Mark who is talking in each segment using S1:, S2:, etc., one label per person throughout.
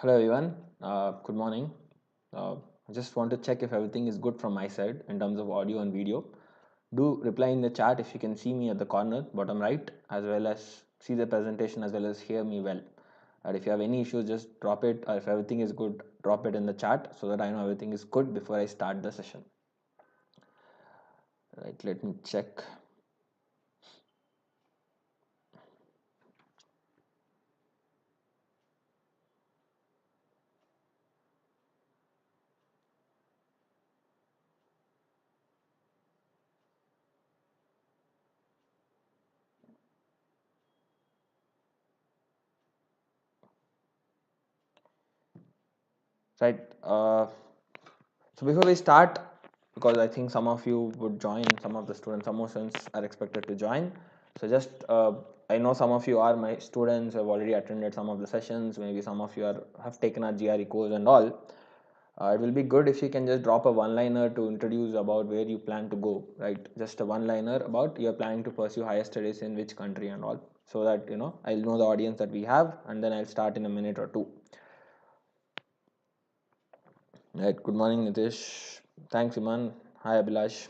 S1: Hello everyone, good morning. I just want to check if everything is good from my side in terms of audio and video. Do reply in the chat if you can see me at the corner bottom right, as well as see the presentation, as well as hear me well. And if you have any issues, just drop it, or if everything is good, drop it in the chat so that I know everything is good before I start the session. Right, let me check. Right. So before we start, because I think some of you would join, some of the students, some more students are expected to join. So just, I know some of you are my students, have already attended some of the sessions, maybe some of you have taken our GRE course and all. It will be good if you can just drop a one-liner to introduce about where you plan to go, right? Just a one-liner about you're planning to pursue higher studies in which country and all, so that, I'll know the audience that we have, and then I'll start in a minute or two. Right, good morning, Nitish. Thanks, Iman. Hi, Abhilash.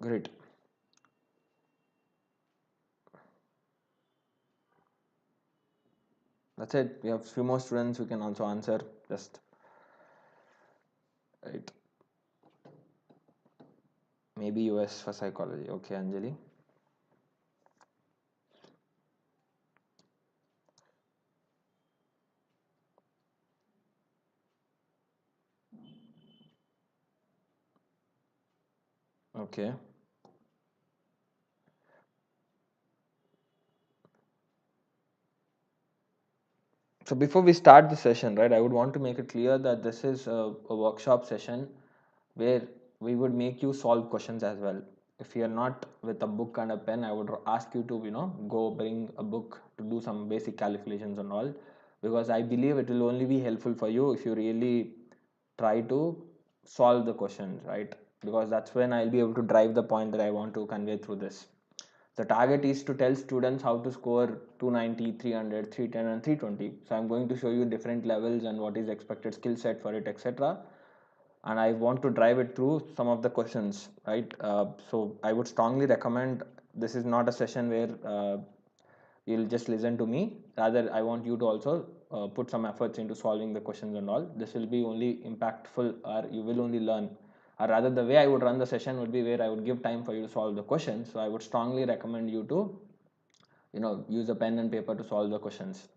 S1: Great. That's it. We have few more students who can also answer. Just right. Maybe US for psychology. Okay, Anjali. Okay. So before we start the session, right, I would want to make it clear that this is a workshop session where we would make you solve questions as well. If you are not with a book and a pen, I would ask you to, go bring a book to do some basic calculations and all, because I believe it will only be helpful for you if you really try to solve the questions, right? Because that's when I'll be able to drive the point that I want to convey through this. The target is to tell students how to score 290, 300, 310 and 320. So I'm going to show you different levels and what is expected skill set for it, etc. And I want to drive it through some of the questions, right? So I would strongly recommend, this is not a session where you'll just listen to me. Rather, I want you to also put some efforts into solving the questions and all. This will be only impactful, or you will only learn, or rather the way I would run the session would be where I would give time for you to solve the questions. So I would strongly recommend you to, use a pen and paper to solve the questions,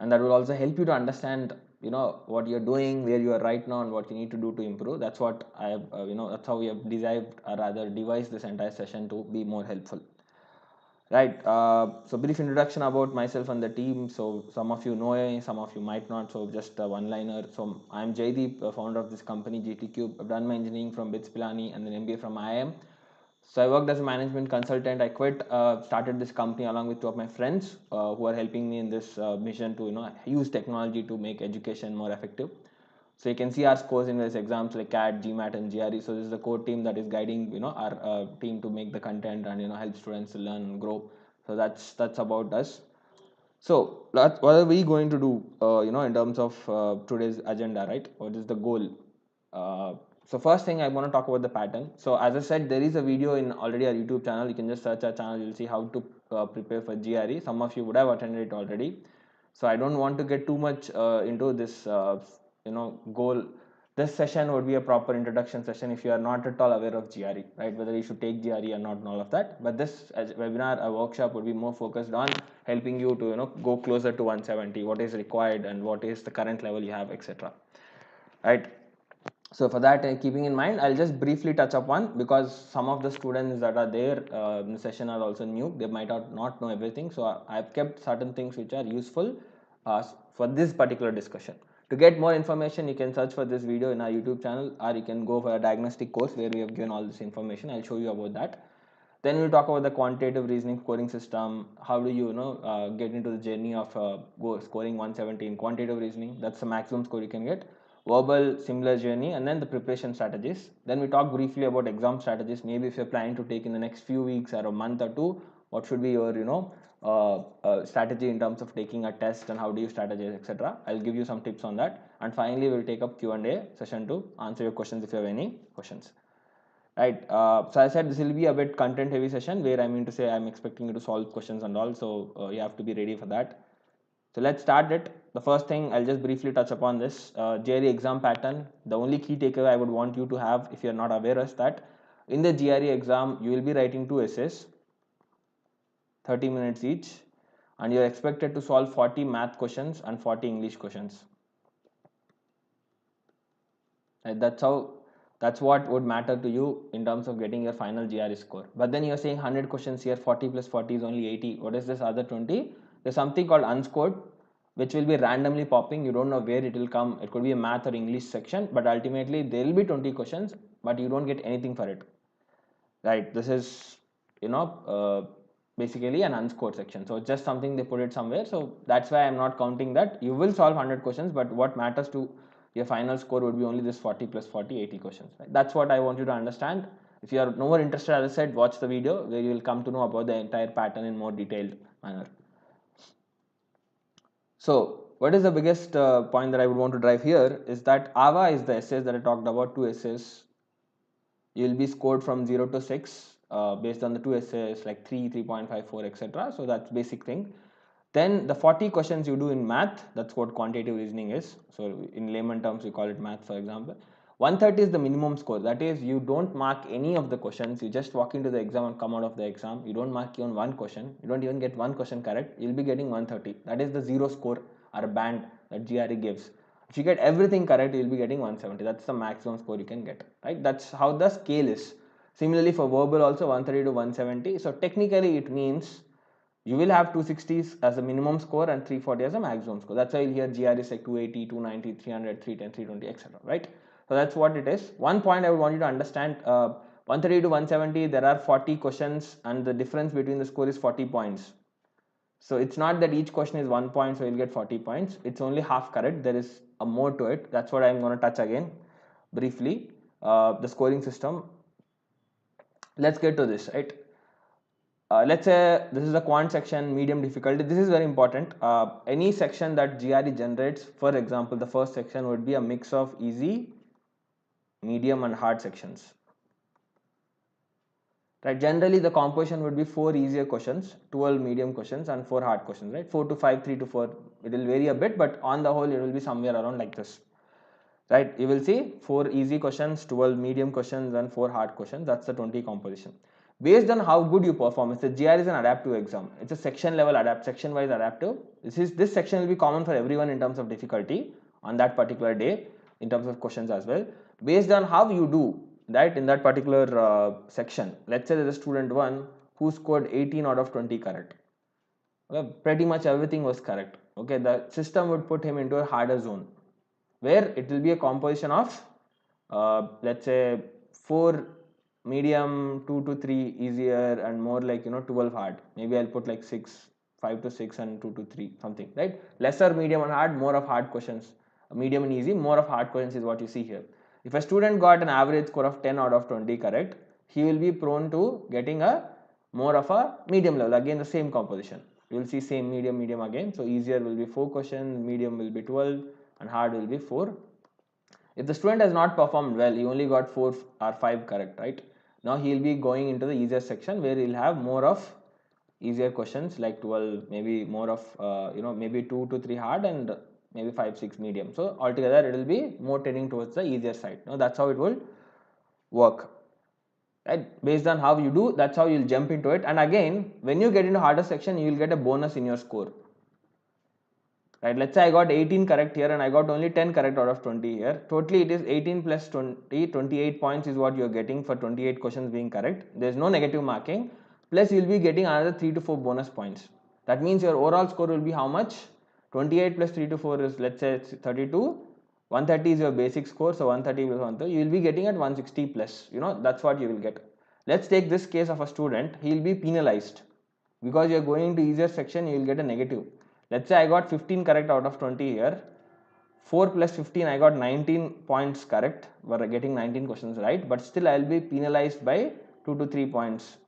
S1: and that will also help you to understand, what you're doing, where you are right now, and what you need to do to improve. That's what I have, that's how we have designed, or rather devised, this entire session to be more helpful. Right. So brief introduction about myself and the team. So some of you know me, some of you might not. So just a one-liner. So I'm Jaydeep, founder of this company, GT Cube. I've done my engineering from BITS Pilani and then MBA from IIM. So I worked as a management consultant. I quit, started this company along with two of my friends who are helping me in this mission to, use technology to make education more effective. So you can see our scores in various exams like CAT, GMAT, and GRE. So this is the core team that is guiding, our team to make the content and, help students to learn and grow. So that's about us. So what are we going to do, in terms of today's agenda, right? What is the goal? So first thing I want to talk about the pattern. So as I said, there is a video in already our YouTube channel. You can just search our channel. You'll see how to prepare for GRE. Some of you would have attended it already. So I don't want to get too much into this, goal. This session would be a proper introduction session if you are not at all aware of GRE, right? Whether you should take GRE or not and all of that. But this webinar, a workshop, would be more focused on helping you to, go closer to 170, what is required and what is the current level you have, etc. Right? So for that, keeping in mind, I'll just briefly touch upon, because some of the students that are there in the session are also new. They might not know everything. So I've kept certain things which are useful for this particular discussion. To get more information, you can search for this video in our YouTube channel, or you can go for a diagnostic course where we have given all this information. I'll show you about that. Then we'll talk about the quantitative reasoning scoring system. How do you, get into the journey of scoring 170 in quantitative reasoning? That's the maximum score you can get. Verbal, similar journey, and then the preparation strategies. Then we talk briefly about exam strategies. Maybe if you're planning to take in the next few weeks or a month or two, what should be your, strategy in terms of taking a test and how do you strategize, etc. I'll give you some tips on that. And finally, we'll take up Q&A session to answer your questions if you have any questions. Right, so I said this will be a bit content heavy session where I mean to say I'm expecting you to solve questions and all, so you have to be ready for that. So let's start it. The first thing, I'll just briefly touch upon this GRE exam pattern. The only key takeaway I would want you to have, if you're not aware, is that in the GRE exam you will be writing 2 essays, 30 minutes each, and you're expected to solve 40 math questions and 40 English questions. Right, that's what would matter to you in terms of getting your final GRE score. But then you're saying 100 questions here, 40 plus 40 is only 80. What is this other 20? There's something called unscored, which will be randomly popping. You don't know where it will come. It could be a math or English section, but ultimately there will be 20 questions, but you don't get anything for it. Right? This is, basically an unscored section. So it's just something they put it somewhere. So that's why I'm not counting that. You will solve 100 questions, but what matters to your final score would be only this 40 plus 40, 80 questions. Right? That's what I want you to understand. If you are no more interested, as I said, watch the video where you will come to know about the entire pattern in more detailed manner. So what is the biggest point that I would want to drive here is that AVA is the essays that I talked about, 2 essays. You will be scored from 0 to 6 based on the 2 essays like 3, 3.54, etc. So that's basic thing. Then the 40 questions you do in math, that's what quantitative reasoning is. So in layman terms, we call it math, for example. 130 is the minimum score. That is, you don't mark any of the questions. You just walk into the exam and come out of the exam. You don't mark even one question. You don't even get one question correct. You'll be getting 130. That is the zero score or a band that GRE gives. If you get everything correct, you'll be getting 170. That's the maximum score you can get. Right? That's how the scale is. Similarly, for verbal also 130 to 170. So technically, it means you will have 260s as a minimum score and 340 as a maximum score. That's why you'll hear GRE is like 280, 290, 300, 310, 320, etc. Right? So that's what it is. One point I would want you to understand, 130 to 170, there are 40 questions and the difference between the score is 40 points. So it's not that each question is 1 point, so you'll get 40 points. It's only half correct. There is a more to it. That's what I'm going to touch again briefly. The scoring system. Let's get to this, right? Let's say this is a quant section, medium difficulty. This is very important. Any section that GRE generates, for example, the first section would be a mix of easy, medium and hard sections. Right? Generally, the composition would be 4 easier questions, 12 medium questions and 4 hard questions. Right? 4 to 5, 3 to 4. It will vary a bit, but on the whole, it will be somewhere around like this. Right? You will see 4 easy questions, 12 medium questions and 4 hard questions. That's the 20 composition. Based on how good you perform, the GRE is an adaptive exam. It's a section level section wise adaptive. This section will be common for everyone in terms of difficulty on that particular day in terms of questions as well. Based on how you do that in that particular section, let's say there's a student 1 who scored 18 out of 20 correct. Okay, pretty much everything was correct. Okay, the system would put him into a harder zone where it will be a composition of let's say 4 medium, 2 to 3 easier and more like 12 hard. Maybe I'll put like 5 to 6 and 2 to 3 something, right? Lesser medium and hard, more of hard questions. Medium and easy, more of hard questions is what you see here. If a student got an average score of 10 out of 20 correct, he will be prone to getting a more of a medium level. Again, the same composition. You will see same medium, medium again. So easier will be 4 questions, medium will be 12 and hard will be 4. If the student has not performed well, he only got 4 or 5 correct, right? Now he will be going into the easier section where he'll have more of easier questions like 12, maybe more of maybe 2 to 3 hard and maybe 5, 6 medium. So altogether it will be more tending towards the easier side. Now that's how it will work. Right? Based on how you do, that's how you'll jump into it. And again, when you get into harder section, you will get a bonus in your score. Right, let's say I got 18 correct here and I got only 10 correct out of 20 here. Totally it is 18 plus 20, 28 points is what you are getting for 28 questions being correct. There is no negative marking. Plus you will be getting another 3 to 4 bonus points. That means your overall score will be how much? 28 plus 3 to 4 is, let's say, it's 32. 130 is your basic score, so 130 plus 130, you will be getting at 160 plus, that's what you will get. Let's take this case of a student. He will be penalized because you are going to easier section, you will get a negative. Let's say I got 15 correct out of 20 here. 4 plus 15, I got 19 points correct. We're getting 19 questions right, but still I'll be penalized by 2 to 3 points,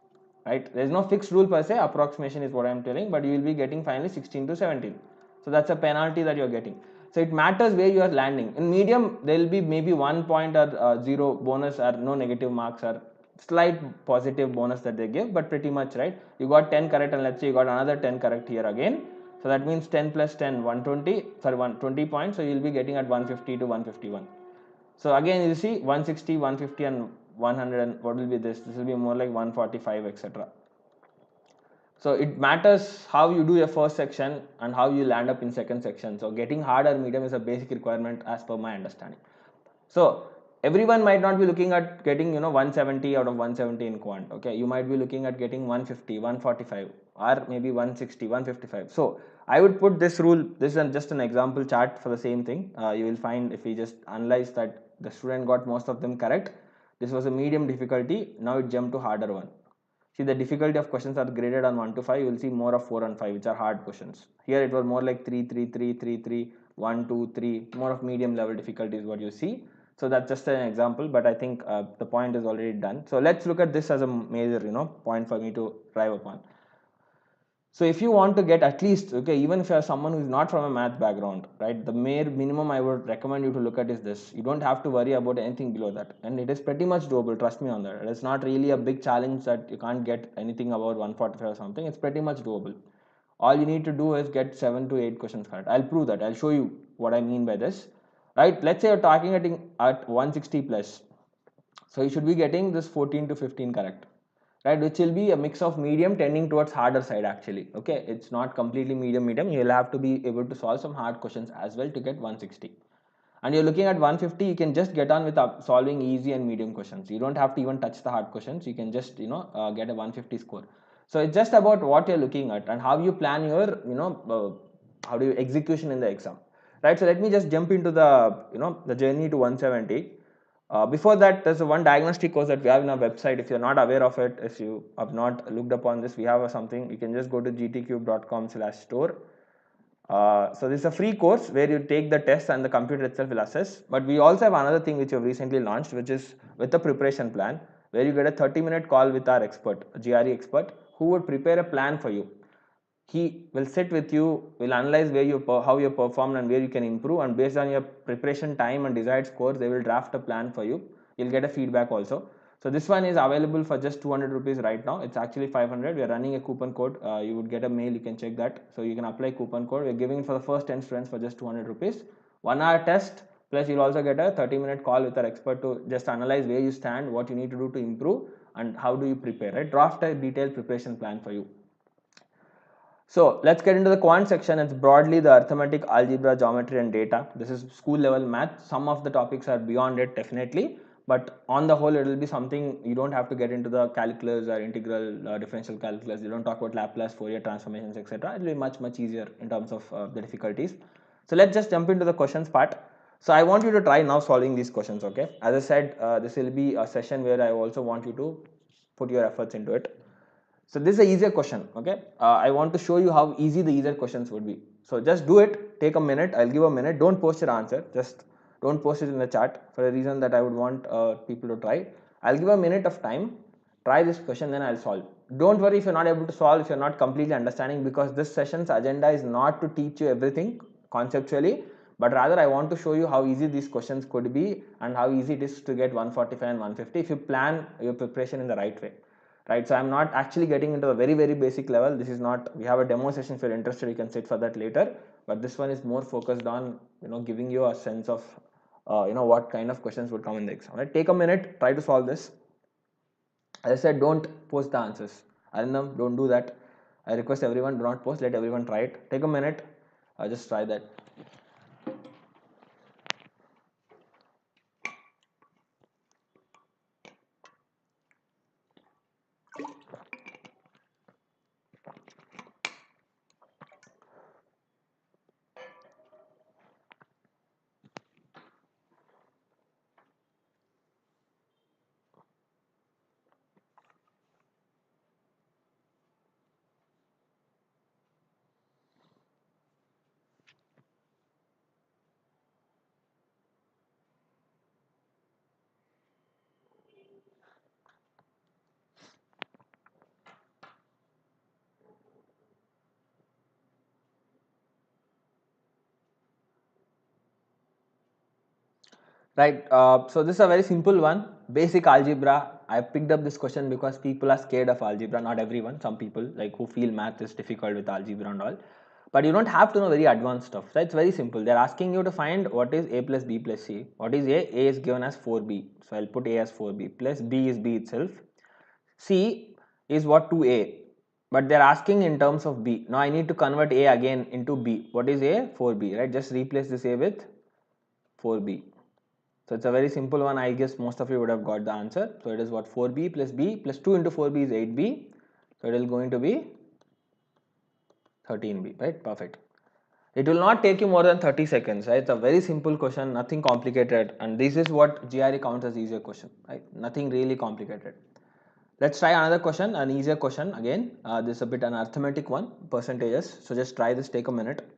S1: right? There's no fixed rule per se, approximation is what I'm telling, but you will be getting finally 16 to 17. So that's a penalty that you're getting. So it matters where you are landing. In medium, there will be maybe 1 point or 0 bonus or no negative marks or slight positive bonus that they give, but pretty much, right? You got 10 correct and let's say you got another 10 correct here again. So that means 10 plus 10, 120, sorry, 120 points. So you'll be getting at 150 to 151. So again, you see 160, 150 and 100 and what will be this? This will be more like 145, etc. So it matters how you do your first section and how you land up in second section. So getting hard or medium is a basic requirement as per my understanding. So everyone might not be looking at getting 170 out of 170 in quant. Okay, you might be looking at getting 150, 145 or maybe 160, 155. So I would put this rule. This is just an example chart for the same thing. You will find if we just analyze that the student got most of them correct. This was a medium difficulty. Now it jumped to harder one. See, the difficulty of questions are graded on 1 to 5. You will see more of 4 and 5, which are hard questions. Here it was more like 3, 3, 3, 3, 3, 1, 2, 3. More of medium level difficulty is what you see. So that's just an example, but I think the point is already done. So let's look at this as a major, point for me to drive upon. So if you want to get at least, okay, even if you are someone who is not from a math background, right, the minimum I would recommend you to look at is this. You don't have to worry about anything below that, and it is pretty much doable. Trust me on that. It's not really a big challenge that you can't get anything about 145 or something. It's pretty much doable. All you need to do is get 7 to 8 questions correct. I'll prove that. I'll show you what I mean by this. Right? Let's say you're targeting at 160 plus. So you should be getting this 14 to 15 correct. Right, which will be a mix of medium tending towards harder side actually. Okay, it's not completely medium. You will have to be able to solve some hard questions as well to get 160. And you're looking at 150, you can just get on with solving easy and medium questions. You don't have to even touch the hard questions. You can just get a 150 score. So it's just about what you're looking at and how you plan your how do you execution in the exam, right? So let me just jump into the the journey to 170. Before that, there's one diagnostic course that we have in our website. If you're not aware of it, if you have not looked upon this, we have something. You can just go to gtcube.com/store. So this is a free course where you take the test and the computer itself will assess. But we also have another thing which we have recently launched, which is with a preparation plan, where you get a 30-minute call with our expert, a GRE expert, who would prepare a plan for you. He will sit with you, will analyze how you performed and where you can improve, and based on your preparation time and desired scores, they will draft a plan for you. You'll get a feedback also. So this one is available for just 200 rupees right now. It's actually 500. We are running a coupon code. You would get a mail. You can check that. So you can apply coupon code. We're giving it for the first 10 students for just 200 rupees. 1 hour test. Plus you'll also get a 30-minute call with our expert to just analyze where you stand, what you need to do to improve, and how do you prepare. Right? Draft a detailed preparation plan for you. So let's get into the quant section. It's broadly the arithmetic, algebra, geometry and data. This is school level math. Some of the topics are beyond it definitely, but on the whole it will be something you don't have to get into the calculus or integral differential calculus. You don't talk about Laplace, Fourier transformations, etc. It will be much easier in terms of the difficulties. So let's just jump into the questions part. So I want you to try now solving these questions, okay? As I said, this will be a session where I also want you to put your efforts into it. So this is an easier question, okay? I want to show you how easy the easier questions would be. So just do it, take a minute, I'll give a minute, don't post your answer, just don't post it in the chat for a reason that I would want people to try. I'll give a minute of time, try this question, then I'll solve. Don't worry if you're not able to solve, if you're not completely understanding, because this session's agenda is not to teach you everything conceptually, but rather I want to show you how easy these questions could be and how easy it is to get 145 and 150 if you plan your preparation in the right way. Right, so I'm not actually getting into the very basic level. This is not, we have a demo session. If you're interested, you can sit for that later, but this one is more focused on giving you a sense of what kind of questions would come in the exam. Right, take a minute, try to solve this. As I said, don't post the answers. Arindam, don't do that. I request everyone, do not post, let everyone try it. Take a minute, just try that. Right, so this is a very simple one, basic algebra. I picked up this question because people are scared of algebra, not everyone, some people like who feel math is difficult with algebra and all. But you don't have to know very advanced stuff, right? It's very simple. They're asking you to find what is a plus b plus c. What is a? A is given as 4b, so I'll put a as 4b, plus b is b itself. C is what, 2a, but they're asking in terms of b. Now I need to convert a again into b. What is a? 4b, right? Just replace this a with 4b. So it's a very simple one. I guess most of you would have got the answer. So it is what, 4b plus 2 into 4b is 8b. So it is going to be 13b, right? Perfect. It will not take you more than 30 seconds, right? It's a very simple question, nothing complicated. And this is what GRE counts as easier question, right? Nothing really complicated. Let's try another question, an easier question again. This is a bit an arithmetic one, percentages. So just try this, take a minute.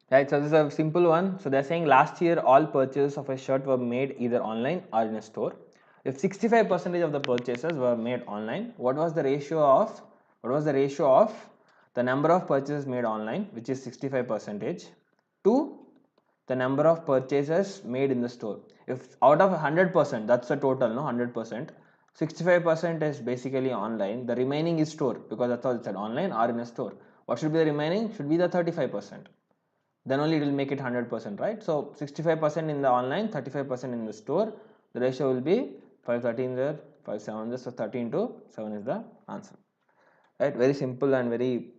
S1: Right, so this is a simple one. So they're saying last year all purchases of a shirt were made either online or in a store. If 65% of the purchases were made online, what was the ratio of the number of purchases made online, which is 65%, to the number of purchases made in the store? If out of 100%, that's the total, no, 100%, 65% is basically online, the remaining is store, because that's all it said, online or in a store. What should be the remaining? Should be the 35%. Then only it will make it 100%, right? So 65% in the online, 35% in the store. The ratio will be 5 13 there, 5 7 there, so 13 to 7 is the answer. Right, very simple and very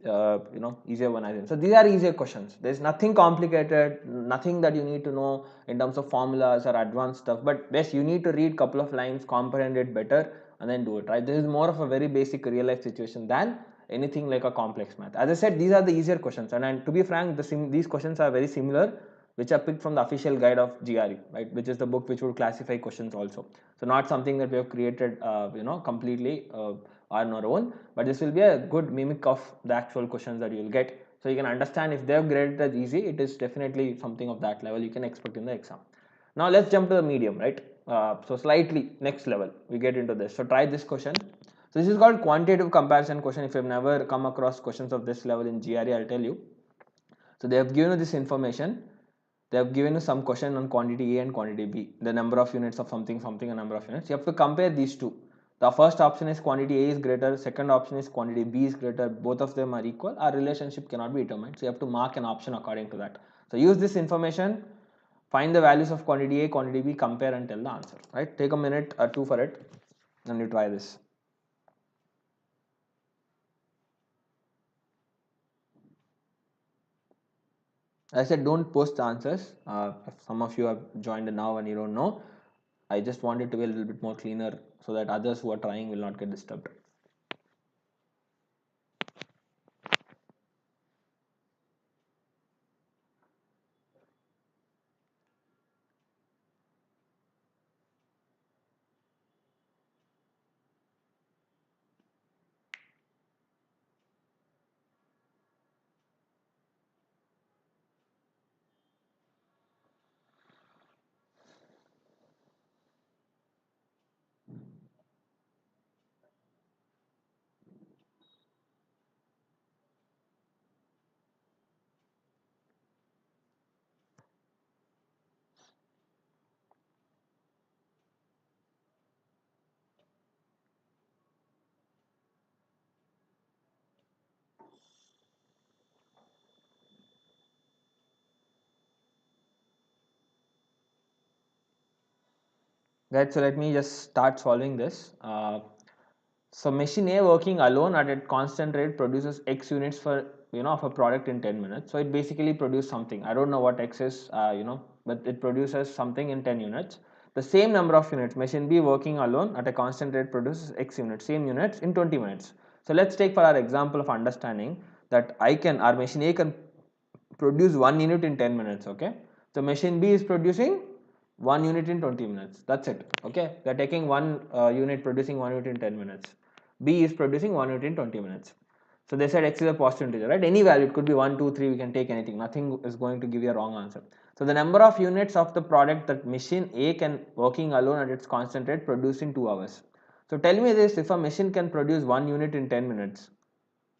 S1: easier one, I think. So these are easier questions. There's nothing complicated, nothing that you need to know in terms of formulas or advanced stuff, but best you need to read couple of lines, comprehend it better, and then do it, right? This is more of a very basic real life situation than anything like a complex math. As I said, these are the easier questions, and to be frank, these questions are very similar, which are picked from the official guide of GRE, right, which is the book which would classify questions also. So not something that we have created completely on our own, but this will be a good mimic of the actual questions that you will get, so you can understand if they have graded as easy, it is definitely something of that level you can expect in the exam. Now let's jump to the medium, right? So slightly next level we get into this. So try this question. So this is called quantitative comparison question. If you have never come across questions of this level in GRE, I'll tell you. So they have given you this information. They have given you some question on quantity A and quantity B, the number of units of something, a number of units. You have to compare these two. The first option is quantity A is greater, second option is quantity B is greater, both of them are equal, our relationship cannot be determined. So you have to mark an option according to that. So use this information, find the values of quantity A, quantity B, compare and tell the answer, right? Take a minute or two for it and you try this. I said don't post the answers. If some of you have joined now and you don't know, I just want it to be a little bit more cleaner so that others who are trying will not get disturbed. Right, so let me just start solving this. So machine A working alone at a constant rate produces X units for of a product in 10 minutes. So it basically produces something. I don't know what X is, but it produces something in 10 units. The same number of units, machine B working alone at a constant rate produces X units, same units in 20 minutes. So let's take for our example of understanding that our machine A can produce 1 unit in 10 minutes. Okay, so machine B is producing 1 unit in 20 minutes. That's it. Okay, they are taking one unit, producing 1 unit in 10 minutes. B is producing 1 unit in 20 minutes. So they said X is a positive integer, right? Any value, it could be 1, 2, 3, we can take anything. Nothing is going to give you a wrong answer. So the number of units of the product that machine A can working alone at its constant rate produce in 2 hours. So tell me this, if a machine can produce 1 unit in 10 minutes,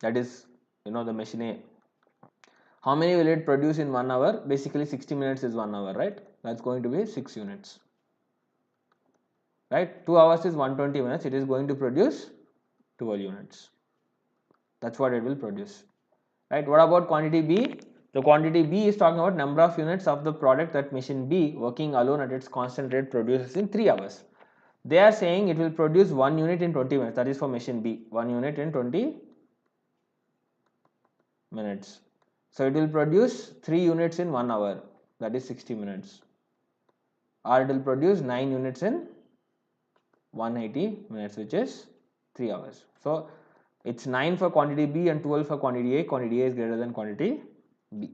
S1: that is the machine A, how many will it produce in 1 hour? Basically 60 minutes is 1 hour, right? That's going to be 6 units, right? 2 hours is 120 minutes, it is going to produce 12 units. That's what it will produce, right? What about quantity B? The quantity B is talking about number of units of the product that machine B working alone at its constant rate produces in 3 hours. They are saying it will produce 1 unit in 20 minutes, that is for machine B, 1 unit in 20 minutes. So it will produce 3 units in 1 hour, that is 60 minutes. Or it will produce 9 units in 180 minutes, which is 3 hours. So it's 9 for quantity B and 12 for quantity A. Quantity A is greater than quantity B.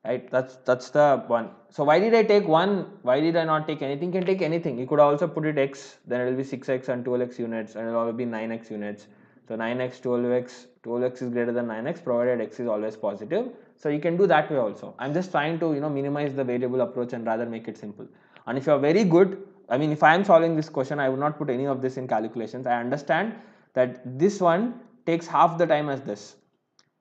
S1: Right, that's the one. So why did I take 1? Why did I not take anything? You can take anything. You could also put it X, then it will be 6X and 12X units, and it will all be 9X units. So 9X, 12X, 12X is greater than 9X, provided X is always positive. So you can do that way also. I'm just trying to minimize the variable approach and rather make it simple. And if you are very good, I mean, if I am solving this question, I would not put any of this in calculations. I understand that this one takes half the time as this,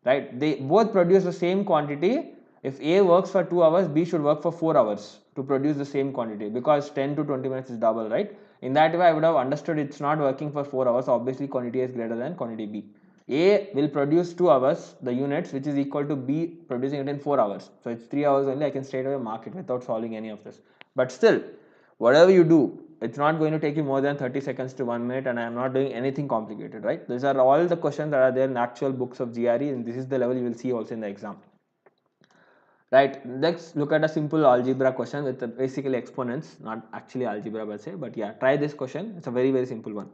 S1: right? They both produce the same quantity. If A works for 2 hours, B should work for 4 hours to produce the same quantity, because 10 to 20 minutes is double, right? In that way, I would have understood it's not working for 4 hours. Obviously, quantity A is greater than quantity B. A will produce 2 hours, the units, which is equal to B producing it in 4 hours. So it's 3 hours only. I can straight away mark it without solving any of this. But still, whatever you do, it's not going to take you more than 30 seconds to 1 minute, and I am not doing anything complicated, right? These are all the questions that are there in actual books of GRE, and this is the level you will see also in the exam. Right, let's look at a simple algebra question with basically exponents, not actually algebra per se, but yeah, try this question. It's a very, very simple one.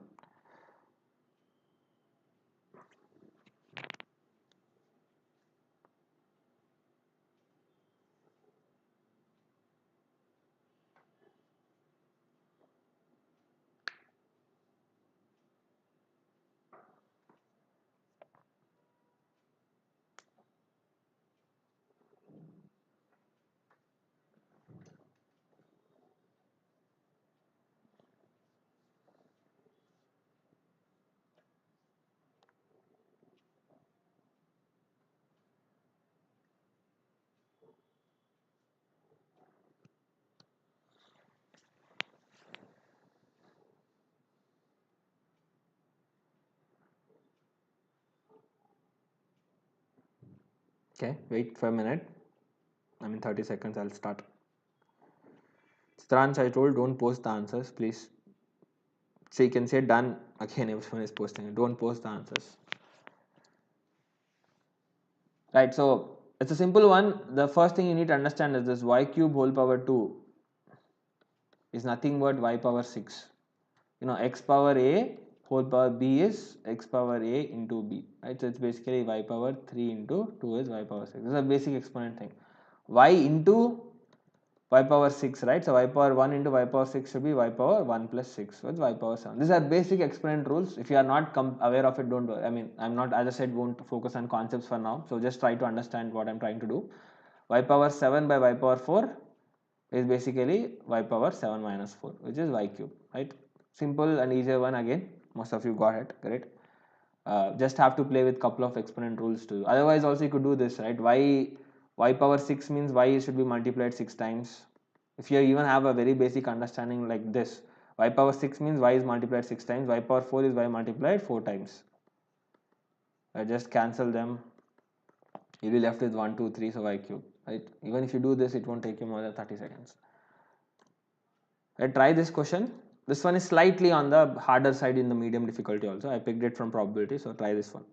S1: Okay, wait for a minute. I mean 30 seconds, I'll start. Stranch, I told, don't post the answers, please. So you can say done again, everyone is posting it. Don't post the answers. Right, so it's a simple one. The first thing you need to understand is this y cube whole power 2 is nothing but y power 6. X power a whole power b is x power a into b, right? So it's basically y power 3 into 2 is y power 6. This is a basic exponent thing. Y into y power 6, right? So y power 1 into y power 6 should be y power 1 plus 6, so it's y power 7. These are basic exponent rules. If you are not aware of it, don't worry. I mean, I'm not, as I said, won't focus on concepts for now, so just try to understand what I'm trying to do. Y power 7 by y power 4 is basically y power 7 minus 4, which is y cube, right? Simple and easier one again. Most of you got it, great. Just have to play with couple of exponent rules too. Otherwise also you could do this, right? Y power 6 means y should be multiplied 6 times. If you even have a very basic understanding like this, y power 6 means y is multiplied 6 times, y power 4 is y multiplied 4 times. I just cancel them, you'll be left with 1, 2, 3, so y cube, right? Even if you do this, it won't take you more than 30 seconds. Try this question. This one is slightly on the harder side in the medium difficulty also. I picked it from probability, so try this one.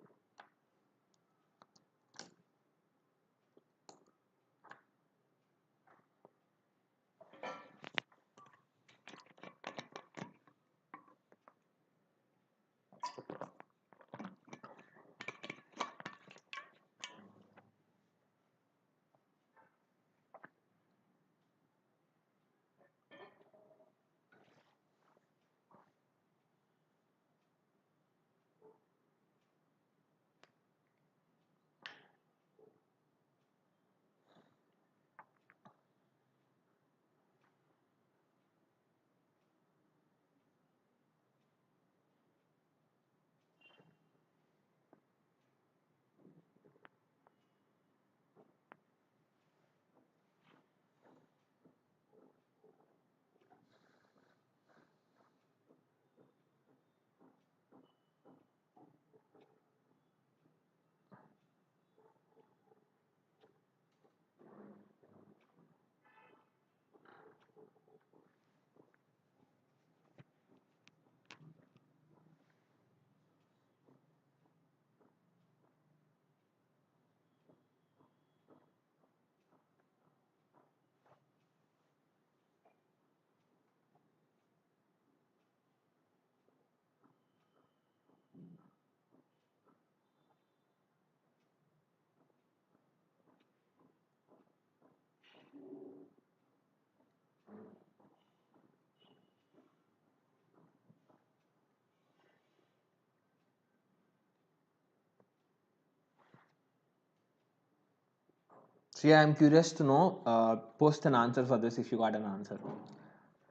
S1: So yeah, I'm curious to know, post an answer for this if you got an answer,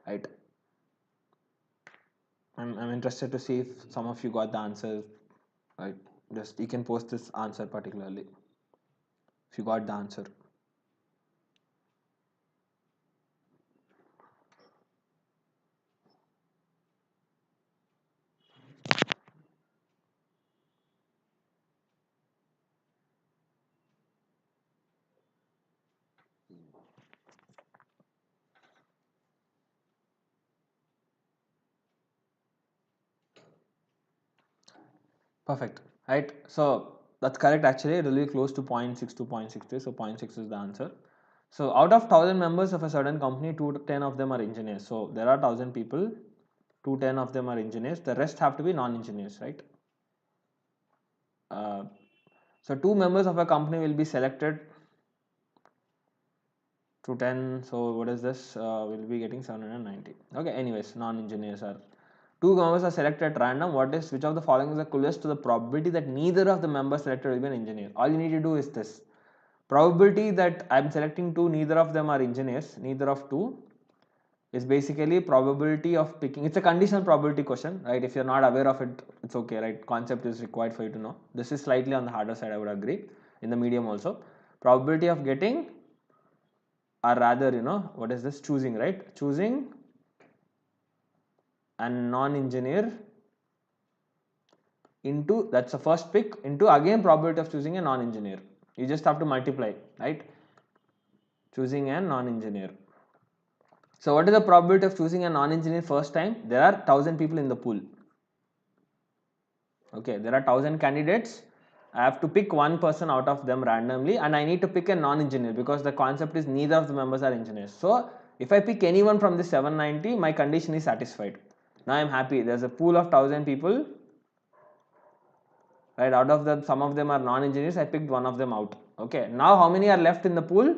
S1: right? I'm interested to see if some of you got the answer, right? Just you can post this answer particularly if you got the answer. Perfect, right? So that's correct actually. It will be close to 0.6 to 0.63, so 0.6 is the answer. So out of 1000 members of a certain company, 210 of them are engineers. So there are 1000 people, 210 of them are engineers. The rest have to be non-engineers, right? So 2 members of a company will be selected to 10. So what is this? We'll be getting 790. Okay, anyways, non-engineers are 2 members are selected at random. Which of the following is the closest to the probability that neither of the members selected will be an engineer? All you need to do is this. Probability that I'm selecting 2, neither of them are engineers, neither of 2 is basically probability of picking. It's a conditional probability question, right? If you're not aware of it, it's okay, right? Concept is required for you to know. This is slightly on the harder side, I would agree. In the medium also, probability of getting, or rather, what is this? Choosing, right? Choosing a non-engineer into, that's the first pick, into again probability of choosing a non-engineer. You just have to multiply, right? Choosing a non-engineer. So what is the probability of choosing a non-engineer first time? There are 1000 people in the pool. Okay, there are 1000 candidates. I have to pick one person out of them randomly, and I need to pick a non-engineer because the concept is neither of the members are engineers. So if I pick anyone from the 790, my condition is satisfied. Now I'm happy. There's a pool of 1000 people, right? Out of them, some of them are non-engineers. I picked one of them out. Okay, now how many are left in the pool?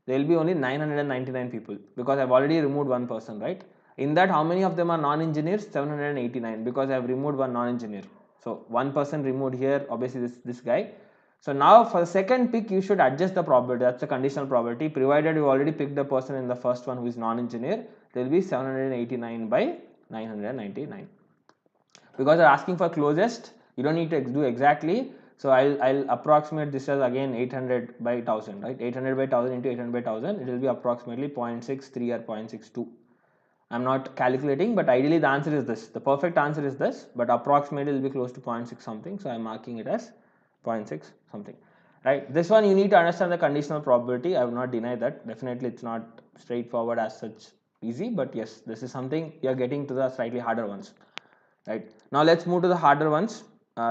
S1: There will be only 999 people because I've already removed one person, right? In that, how many of them are non-engineers? 789 because I've removed one non-engineer. So one person removed here, obviously this guy. So now for the second pick, you should adjust the probability. That's a conditional probability. Provided you already picked the person in the first one who is non-engineer, there will be 789 by 999. Because they're asking for closest, you don't need to do exactly. So I'll approximate this as again 800 by 1000, right? 800 by 1000 into 800 by 1000, it will be approximately 0.63 or 0.62. I'm not calculating, but ideally the answer is this. The perfect answer is this, but approximately will be close to 0.6 something. So I'm marking it as 0.6 something, right? This one you need to understand the conditional probability. I will not deny that. Definitely it's not straightforward as such easy, but yes, this is something you are getting to the slightly harder ones, right? Now let's move to the harder ones.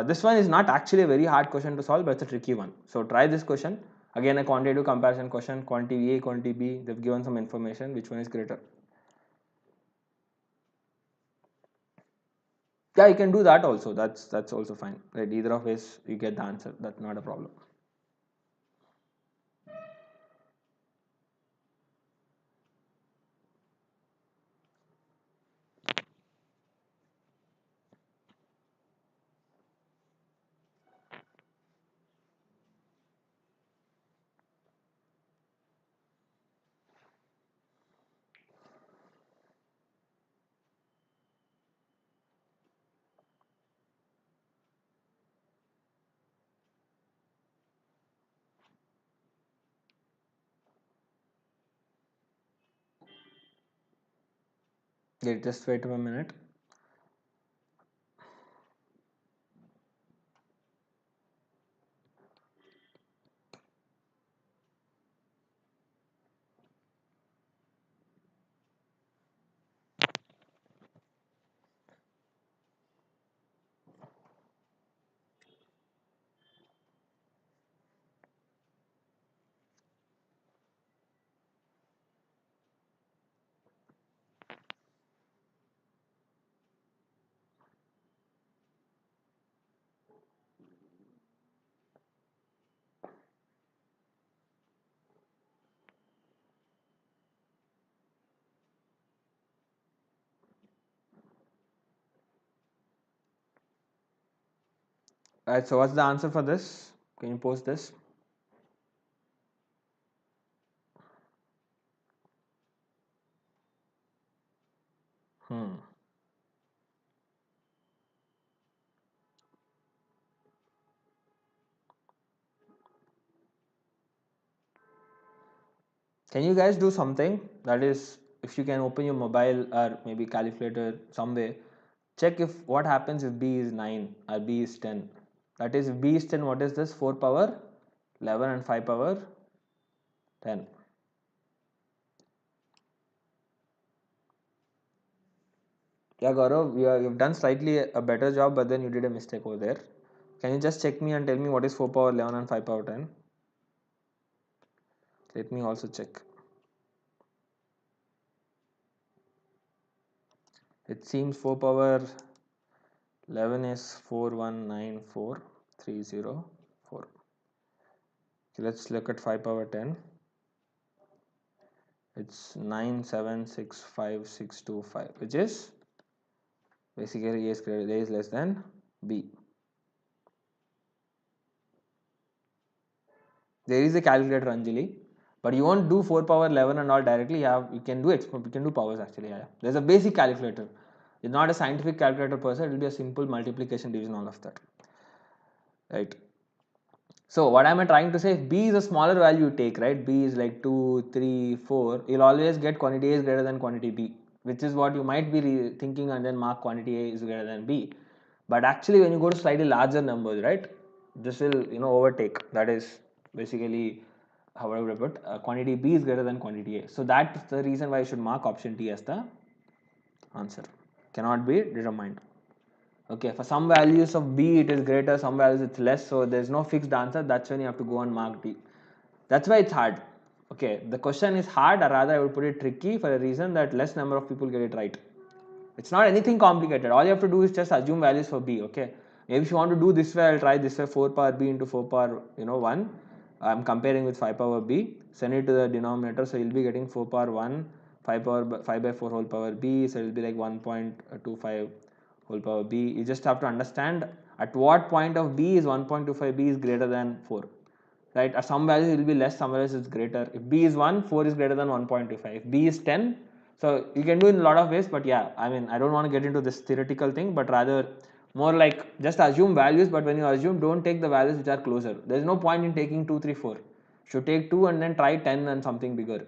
S1: This one is not actually a very hard question to solve, but it's a tricky one. So try this question. Again, a quantitative comparison question, quantity A, quantity B, they've given some information, which one is greater? Yeah, you can do that also. That's also fine. Right? Either of ways, you get the answer. That's not a problem. Okay, just wait a minute. Alright, so what's the answer for this? Can you post this? Can you guys do something? That is, if you can open your mobile or maybe calculator some way, check if what happens if B is 9 or B is 10. That is, if B is 10, what is this? 4 power 11 and 5 power 10. Yeah, Gaurav, you've done slightly a better job, but then you did a mistake over there. Can you just check me and tell me what is 4 power 11 and 5 power 10? Let me also check. It seems 4 power 11 is 4194304. Okay, let's look at 5 power 10. It's 9765625, which is basically A is less than B. There is a calculator, Anjali, but you won't do 4 power 11 and all directly. You can do powers actually. Yeah. There's a basic calculator. It's not a scientific calculator per se. It will be a simple multiplication, division, all of that. Right. So what am I trying to say? If B is a smaller value you take, right? B is like 2, 3, 4. You'll always get quantity A is greater than quantity B, which is what you might be thinking, and then mark quantity A is greater than B. But actually, when you go to slightly larger numbers, right? This will overtake. That is basically how I would put quantity B is greater than quantity A. So that's the reason why you should mark option T as the answer. Cannot be determined. Okay, for some values of B it is greater, some values it's less, so there's no fixed answer. That's when you have to go and mark D. That's why it's hard. Okay, the question is hard, or rather I would put it tricky for a reason that less number of people get it right. It's not anything complicated. All you have to do is just assume values for B. Okay, maybe if you want to do this way, I'll try this way: 4 power B into 4 power 1. I'm comparing with 5 power B. Send it to the denominator, so you'll be getting 4 power 1, 5 by 4 whole power B. So it'll be like 1.25 whole power B. You just have to understand at what point of B is 1.25 B is greater than 4. Right? At some values it will be less, some values it's greater. If B is 1, 4 is greater than 1.25. If B is 10, so you can do in a lot of ways, but yeah, I mean, I don't want to get into this theoretical thing, but rather more like just assume values, but when you assume, don't take the values which are closer. There is no point in taking 2, 3, 4. Should take 2 and then try 10 and something bigger.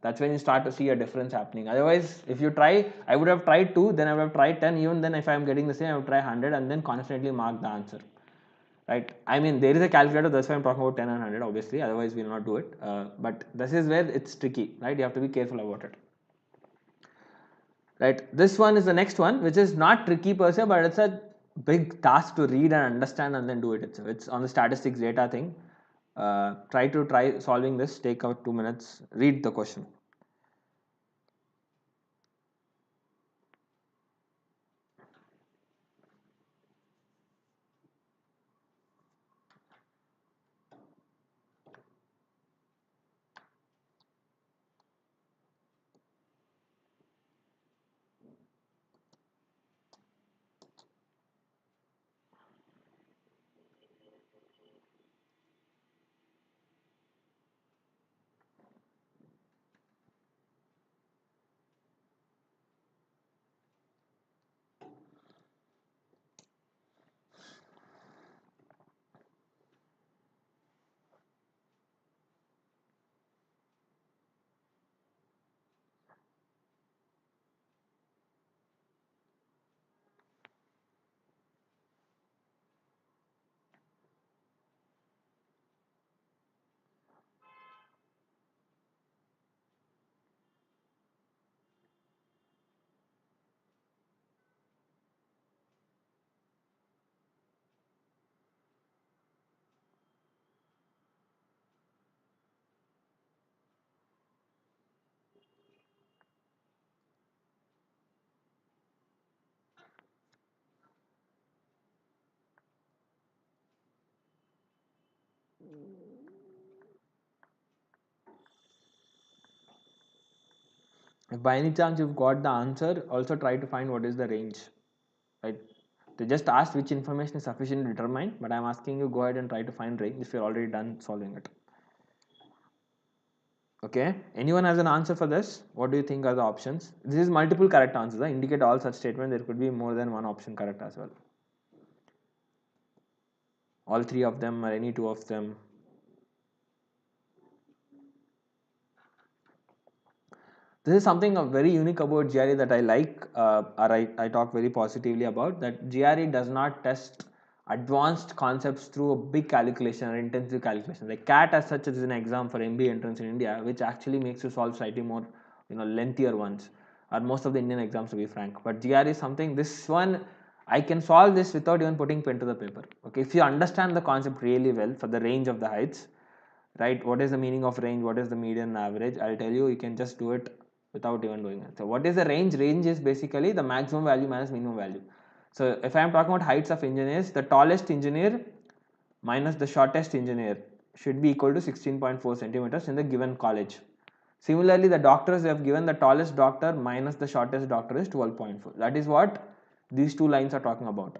S1: That's when you start to see a difference happening. Otherwise, if you try, I would have tried 2, then I would have tried 10. Even then, if I am getting the same, I would try 100 and then constantly mark the answer. Right? I mean, there is a calculator, that's why I'm talking about 10 and 100, obviously. Otherwise, we will not do it. But this is where it's tricky, right? You have to be careful about it. right? This one is the next one, which is not tricky per se, but it's a big task to read and understand and then do it. It's on the statistics data thing. Try solving this. Take out 2 minutes. Read the question. If by any chance you've got the answer, also try to find what is the range, right? They just asked which information is sufficient to determine, but I'm asking you go ahead and try to find range if you're already done solving it. Okay, anyone has an answer for this? What do you think are the options? This is multiple correct answers. Indicate all such statements. There could be more than one option correct as well. All three of them or any two of them. This is something very unique about GRE that I like, or I talk very positively about, that GRE does not test advanced concepts through a big calculation or intensive calculation. Like CAT as such is an exam for MBA entrance in India, which actually makes you solve slightly more, lengthier ones, or most of the Indian exams to be frank. But GRE is something, this one, I can solve this without even putting pen to the paper. Okay, if you understand the concept really well for the range of the heights, right? What is the meaning of range? What is the median average? I'll tell you, you can just do it without even doing it. So what is the range? Range is basically the maximum value minus minimum value. So if I am talking about heights of engineers, the tallest engineer minus the shortest engineer should be equal to 16.4 centimeters in the given college. Similarly, the doctors have given the tallest doctor minus the shortest doctor is 12.4. That is what these two lines are talking about.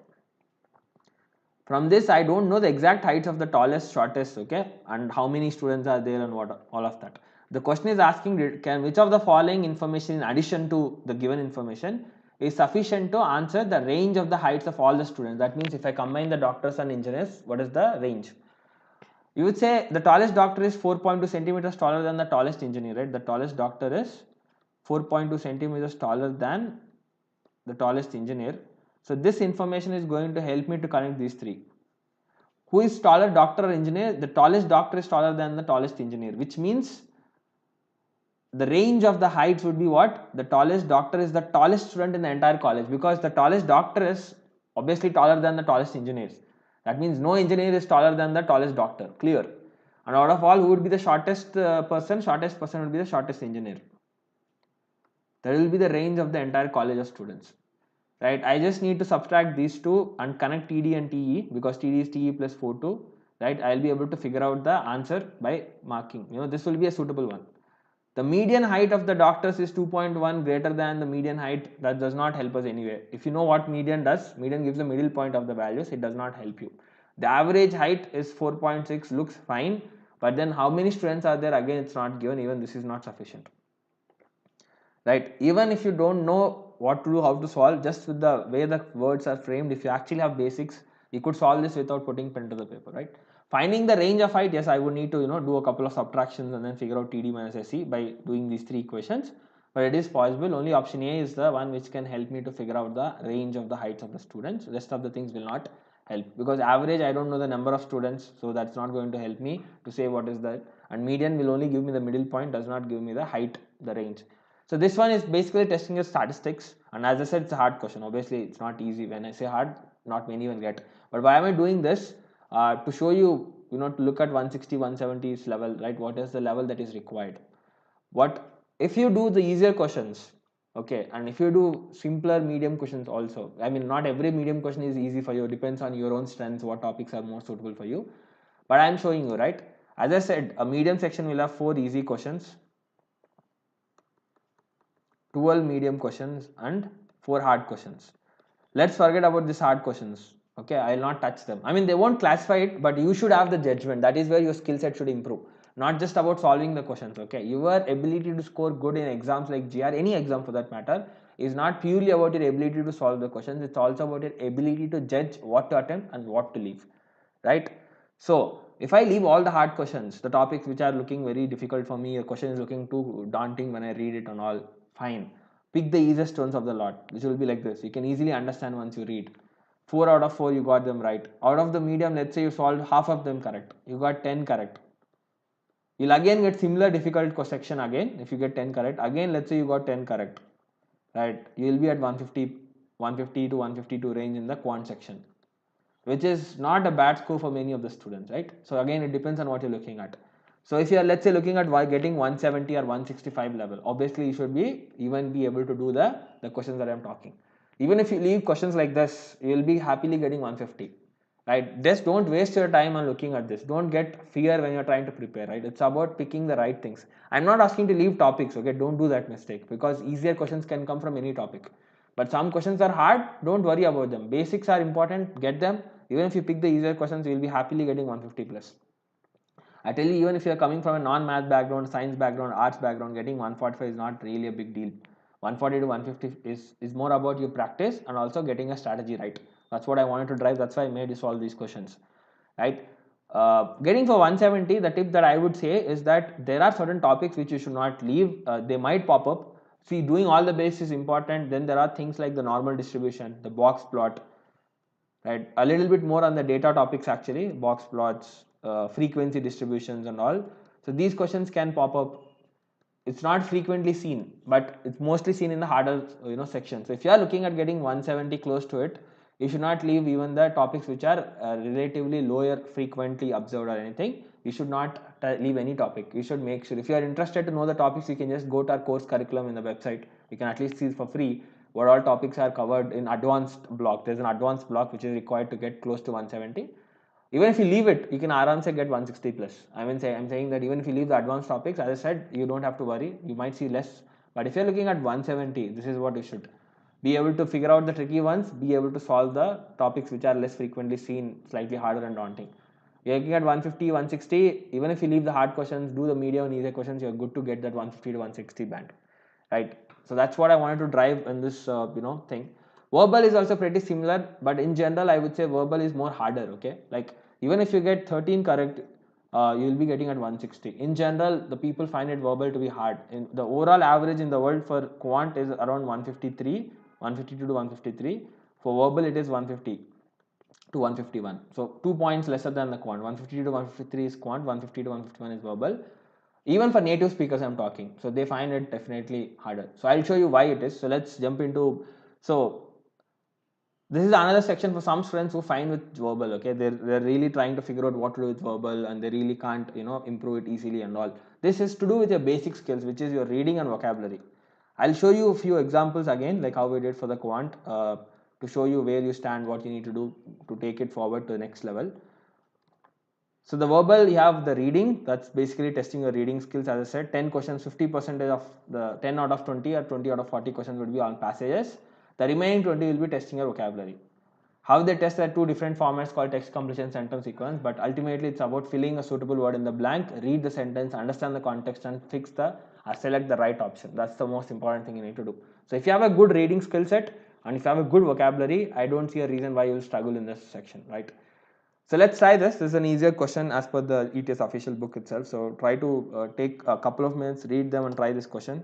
S1: From this, I don't know the exact heights of the tallest, shortest, okay, and how many students are there and what all of that. The question is asking, which of the following information in addition to the given information is sufficient to answer the range of the heights of all the students. That means if I combine the doctors and engineers, what is the range? You would say the tallest doctor is 4.2 centimeters taller than the tallest engineer, right? The tallest doctor is 4.2 centimeters taller than the tallest engineer. So this information is going to help me to connect these three. Who is taller, doctor or engineer? The tallest doctor is taller than the tallest engineer, which means the range of the heights would be what? The tallest doctor is the tallest student in the entire college, because the tallest doctor is obviously taller than the tallest engineers. That means no engineer is taller than the tallest doctor, clear. And out of all, who would be the shortest person? Shortest person would be the shortest engineer. That will be the range of the entire college of students, right? I just need to subtract these two and connect TD and TE, because TD is TE plus 42, right? I'll be able to figure out the answer by marking. This will be a suitable one. The median height of the doctors is 2.1 greater than the median height. That does not help us anyway. If you know what median does, median gives the middle point of the values. It does not help you. The average height is 4.6, looks fine, but then how many students are there? Again, it's not given. Even this is not sufficient, right? Even if you don't know what to do, how to solve, just with the way the words are framed, if you actually have basics, you could solve this without putting pen to the paper, right? Finding the range of height, yes, I would need to do a couple of subtractions and then figure out TD minus SE by doing these three equations, but it is possible. Only option A is the one which can help me to figure out the range of the heights of the students. Rest of the things will not help, because average, I don't know the number of students, so that's not going to help me to say what is that, and median will only give me the middle point, does not give me the height, the range. So this one is basically testing your statistics, and as I said, it's a hard question. Obviously, it's not easy. When I say hard, not many will get. But why am I doing this? To show you, to look at 160, 170's level, right? What is the level that is required? What if you do the easier questions, okay, and if you do simpler medium questions also. I mean, not every medium question is easy for you. It depends on your own strengths, what topics are more suitable for you. But I'm showing you, right? As I said, a medium section will have 4 easy questions, 12 medium questions, and 4 hard questions. Let's forget about these hard questions. Okay, I will not touch them. I mean, they won't classify it, but you should have the judgment. That is where your skill set should improve. Not just about solving the questions. Okay, your ability to score good in exams like GR, any exam for that matter, is not purely about your ability to solve the questions. It's also about your ability to judge what to attempt and what to leave. Right? So if I leave all the hard questions, the topics which are looking very difficult for me, a question is looking too daunting when I read it and all, fine. Pick the easiest ones of the lot, which will be like this. You can easily understand once you read. 4 out of 4 you got them right. Out of the medium, let's say you solved half of them correct. You got 10 correct. You'll again get similar difficult section again if you get 10 correct. Again, let's say you got 10 correct. Right? You will be at 150 to 152 range in the quant section, which is not a bad score for many of the students, right? So again, it depends on what you're looking at. So if you're, let's say, looking at getting 170 or 165 level, obviously you should be able to do the questions that I'm talking. Even if you leave questions like this, you'll be happily getting 150, right? Just don't waste your time on looking at this. Don't get fear when you're trying to prepare, right? It's about picking the right things. I'm not asking to leave topics, okay? Don't do that mistake, because easier questions can come from any topic. But some questions are hard, don't worry about them. Basics are important, get them. Even if you pick the easier questions, you will be happily getting 150 plus. I tell you, even if you are coming from a non-math background, science background, arts background, getting 145 is not really a big deal. 140 to 150 is more about your practice and also getting a strategy right. That's what I wanted to drive. That's why I made you solve these questions, right? Getting for 170, the tip that I would say is that there are certain topics which you should not leave. They might pop up. See, doing all the base is important. Then there are things like the normal distribution, the box plot, right? A little bit more on the data topics actually, box plots, frequency distributions and all. So these questions can pop up. It's not frequently seen, but it's mostly seen in the harder section. So if you are looking at getting 170 close to it, you should not leave even the topics which are relatively lower frequently observed or anything. You should not leave any topic. You should make sure, if you are interested to know the topics, you can just go to our course curriculum in the website. You can at least see for free what all topics are covered in advanced block. There's an advanced block which is required to get close to 170. Even if you leave it, you can aram se get 160 plus. I'm saying that even if you leave the advanced topics, as I said, you don't have to worry. You might see less, but if you're looking at 170, this is what you should be able to figure out the tricky ones, be able to solve the topics which are less frequently seen, slightly harder and daunting. You're looking at 150, 160, even if you leave the hard questions, do the medium and easier questions, you're good to get that 150 to 160 band, right? So that's what I wanted to drive in this, thing. Verbal is also pretty similar, but in general, I would say verbal is more harder, okay? Like, even if you get 13 correct, you will be getting at 160. In general, the people find it verbal to be hard. In the overall average in the world for quant is around 153, 152 to 153. For verbal, it is 150 to 151. So 2 points lesser than the quant. 150 to 153 is quant, 150 to 151 is verbal. Even for native speakers I'm talking, so they find it definitely harder. So I'll show you why it is. So let's jump into, so this is another section for some students who find with verbal, okay? They're really trying to figure out what to do with verbal and they really can't, improve it easily and all. This is to do with your basic skills, which is your reading and vocabulary. I'll show you a few examples again, like how we did for the quant, to show you where you stand, what you need to do to take it forward to the next level. So the verbal, you have the reading, that's basically testing your reading skills. As I said, 10 questions, 50% of the 10 out of 20 or 20 out of 40 questions would be on passages. The remaining 20 will be testing your vocabulary. How they test are 2 different formats called text completion, sentence sequence, but ultimately it's about filling a suitable word in the blank, read the sentence, understand the context and select the right option. That's the most important thing you need to do. So if you have a good reading skill set and if you have a good vocabulary, I don't see a reason why you will struggle in this section, right? So let's try this. This is an easier question as per the ETS official book itself. So try to take a couple of minutes, read them and try this question.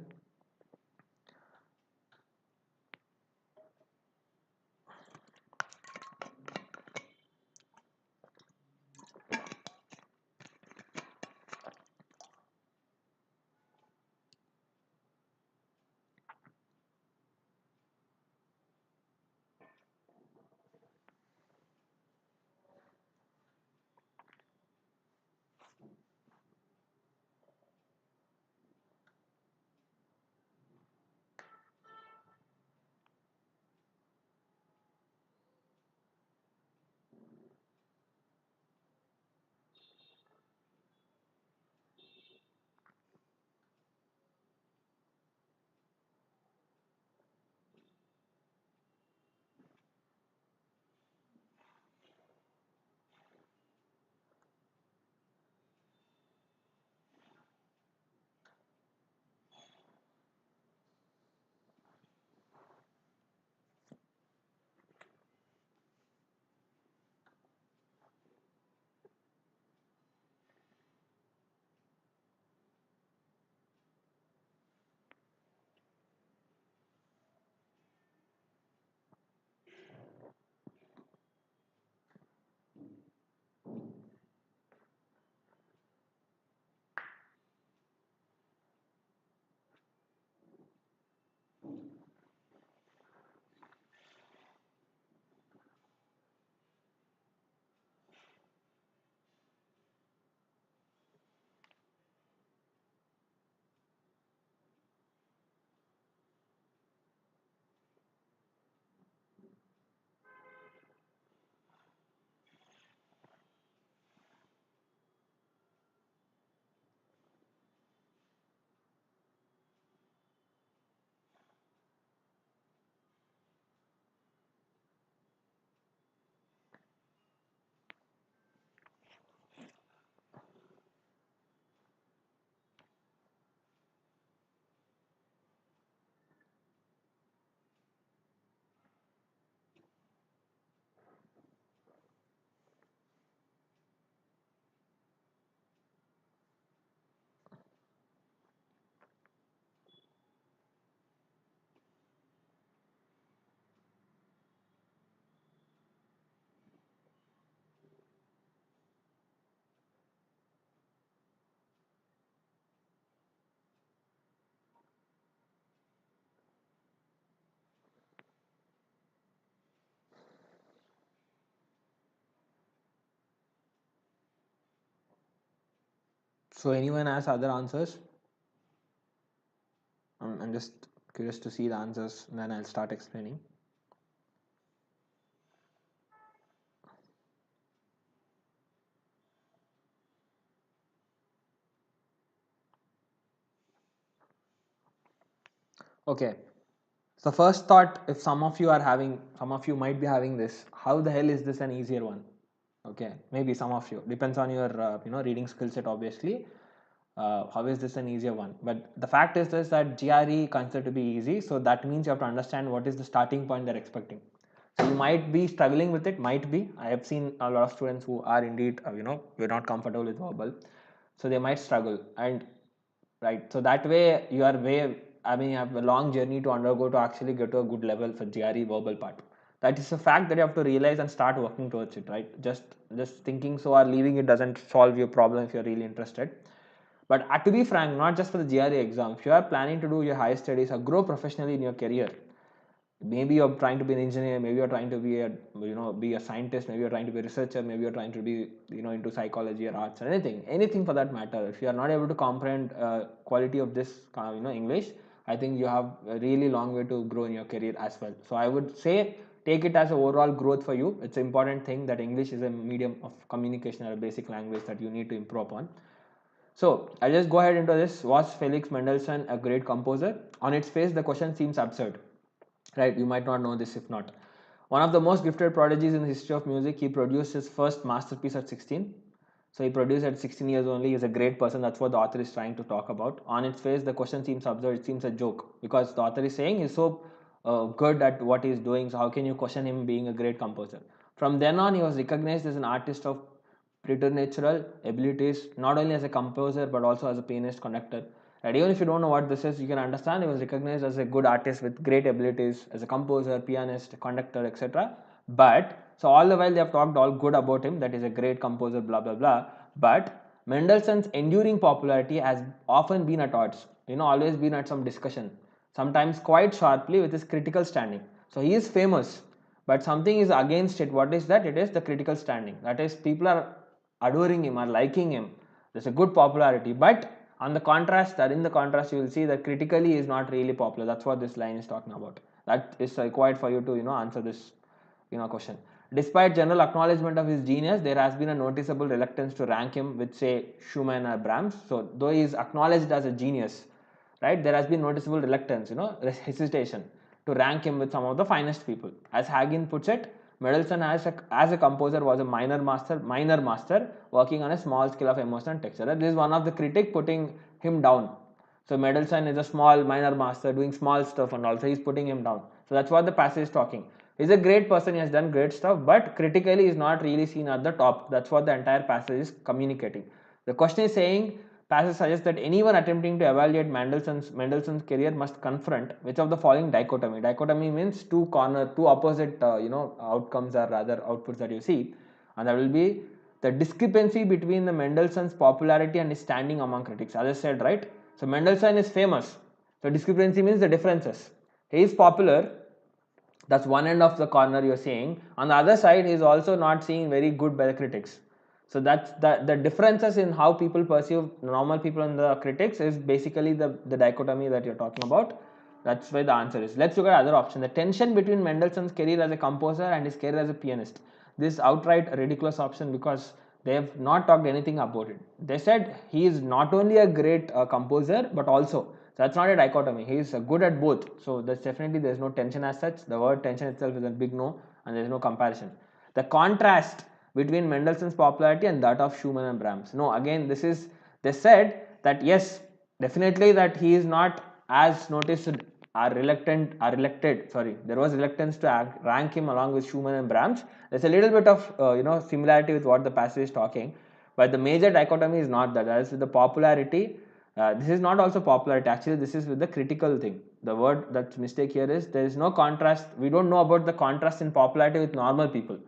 S1: So anyone has other answers? I'm just curious to see the answers, and then I'll start explaining. Okay. So first thought, if some of you might be having this, how the hell is this an easier one? Okay, maybe some of you, depends on your reading skill set obviously. How is this an easier one? But the fact is this, that GRE considered to be easy, so that means you have to understand what is the starting point they're expecting. So you might be struggling with it, might be. I have seen a lot of students who are indeed we're not comfortable with verbal, so they might struggle. And right, so that way you are way, I mean, you have a long journey to undergo to actually get to a good level for GRE verbal part. That is a fact that you have to realize and start working towards it, right? Just thinking so or leaving it doesn't solve your problem if you're really interested. But to be frank, not just for the GRE exam, if you are planning to do your higher studies or grow professionally in your career, maybe you're trying to be an engineer, maybe you're trying to be a scientist, maybe you're trying to be a researcher, maybe you're trying to be into psychology or arts or anything for that matter. If you are not able to comprehend quality of this English, I think you have a really long way to grow in your career as well. So I would say take it as an overall growth for you. It's an important thing that English is a medium of communication or a basic language that you need to improve upon. So I'll just go ahead into this. Was Felix Mendelssohn a great composer? On its face, the question seems absurd, right? You might not know this if not. One of the most gifted prodigies in the history of music, he produced his first masterpiece at 16. So he produced at 16 years only. He's a great person. That's what the author is trying to talk about. On its face, the question seems absurd. It seems a joke because the author is saying he's so good at what he's doing. So how can you question him being a great composer? From then on, he was recognized as an artist of preternatural abilities, not only as a composer but also as a pianist, conductor. And even if you don't know what this is, you can understand he was recognized as a good artist with great abilities as a composer, pianist, conductor, etc. But so all the while they have talked all good about him, that is a great composer, blah blah blah. But Mendelssohn's enduring popularity has often been at odds, always been at some discussion, sometimes quite sharply with his critical standing. So he is famous, but something is against it. What is that? It is the critical standing. That is, people are adoring him or liking him. There's a good popularity, but on the contrast, in the contrast, you will see that critically is not really popular. That's what this line is talking about. That is required for you to answer this question. Despite general acknowledgement of his genius, there has been a noticeable reluctance to rank him with, say, Schumann or Brahms. So though he is acknowledged as a genius, right, there has been noticeable reluctance, hesitation to rank him with some of the finest people. As Hagen puts it, Mendelssohn as a composer was a minor master working on a small scale of emotion and texture. This is one of the critic putting him down. So Mendelssohn is a small minor master doing small stuff, and also he's putting him down. So that's what the passage is talking. He's a great person, he has done great stuff, but critically is not really seen at the top. That's what the entire passage is communicating. The question is saying, passage suggests that anyone attempting to evaluate Mendelssohn's career must confront which of the following dichotomy. Dichotomy means two opposite outcomes or rather outputs that you see, and that will be the discrepancy between the Mendelssohn's popularity and his standing among critics. As I said, right? So Mendelssohn is famous. So discrepancy means the differences. He is popular. That's one end of the corner you're saying. On the other side, he is also not seen very good by the critics. So that's the differences in how people perceive normal people and the critics is basically the dichotomy that you're talking about. That's where the answer is. Let's look at other option. The tension between Mendelssohn's career as a composer and his career as a pianist. This is outright a ridiculous option because they have not talked anything about it. They said he is not only a great composer but also. So that's not a dichotomy. He is good at both. So there's no tension as such. The word tension itself is a big no, and there's no comparison. The contrast between Mendelssohn's popularity and that of Schumann and Brahms. No, again, they said that yes, definitely that he is not as noticed there was reluctance to rank him along with Schumann and Brahms. There's a little bit of similarity with what the passage is talking, but the major dichotomy is not that. That is with the popularity. This is not also popularity. Actually, this is with the critical thing. The word that's mistake here is there is no contrast. We don't know about the contrast in popularity with normal people.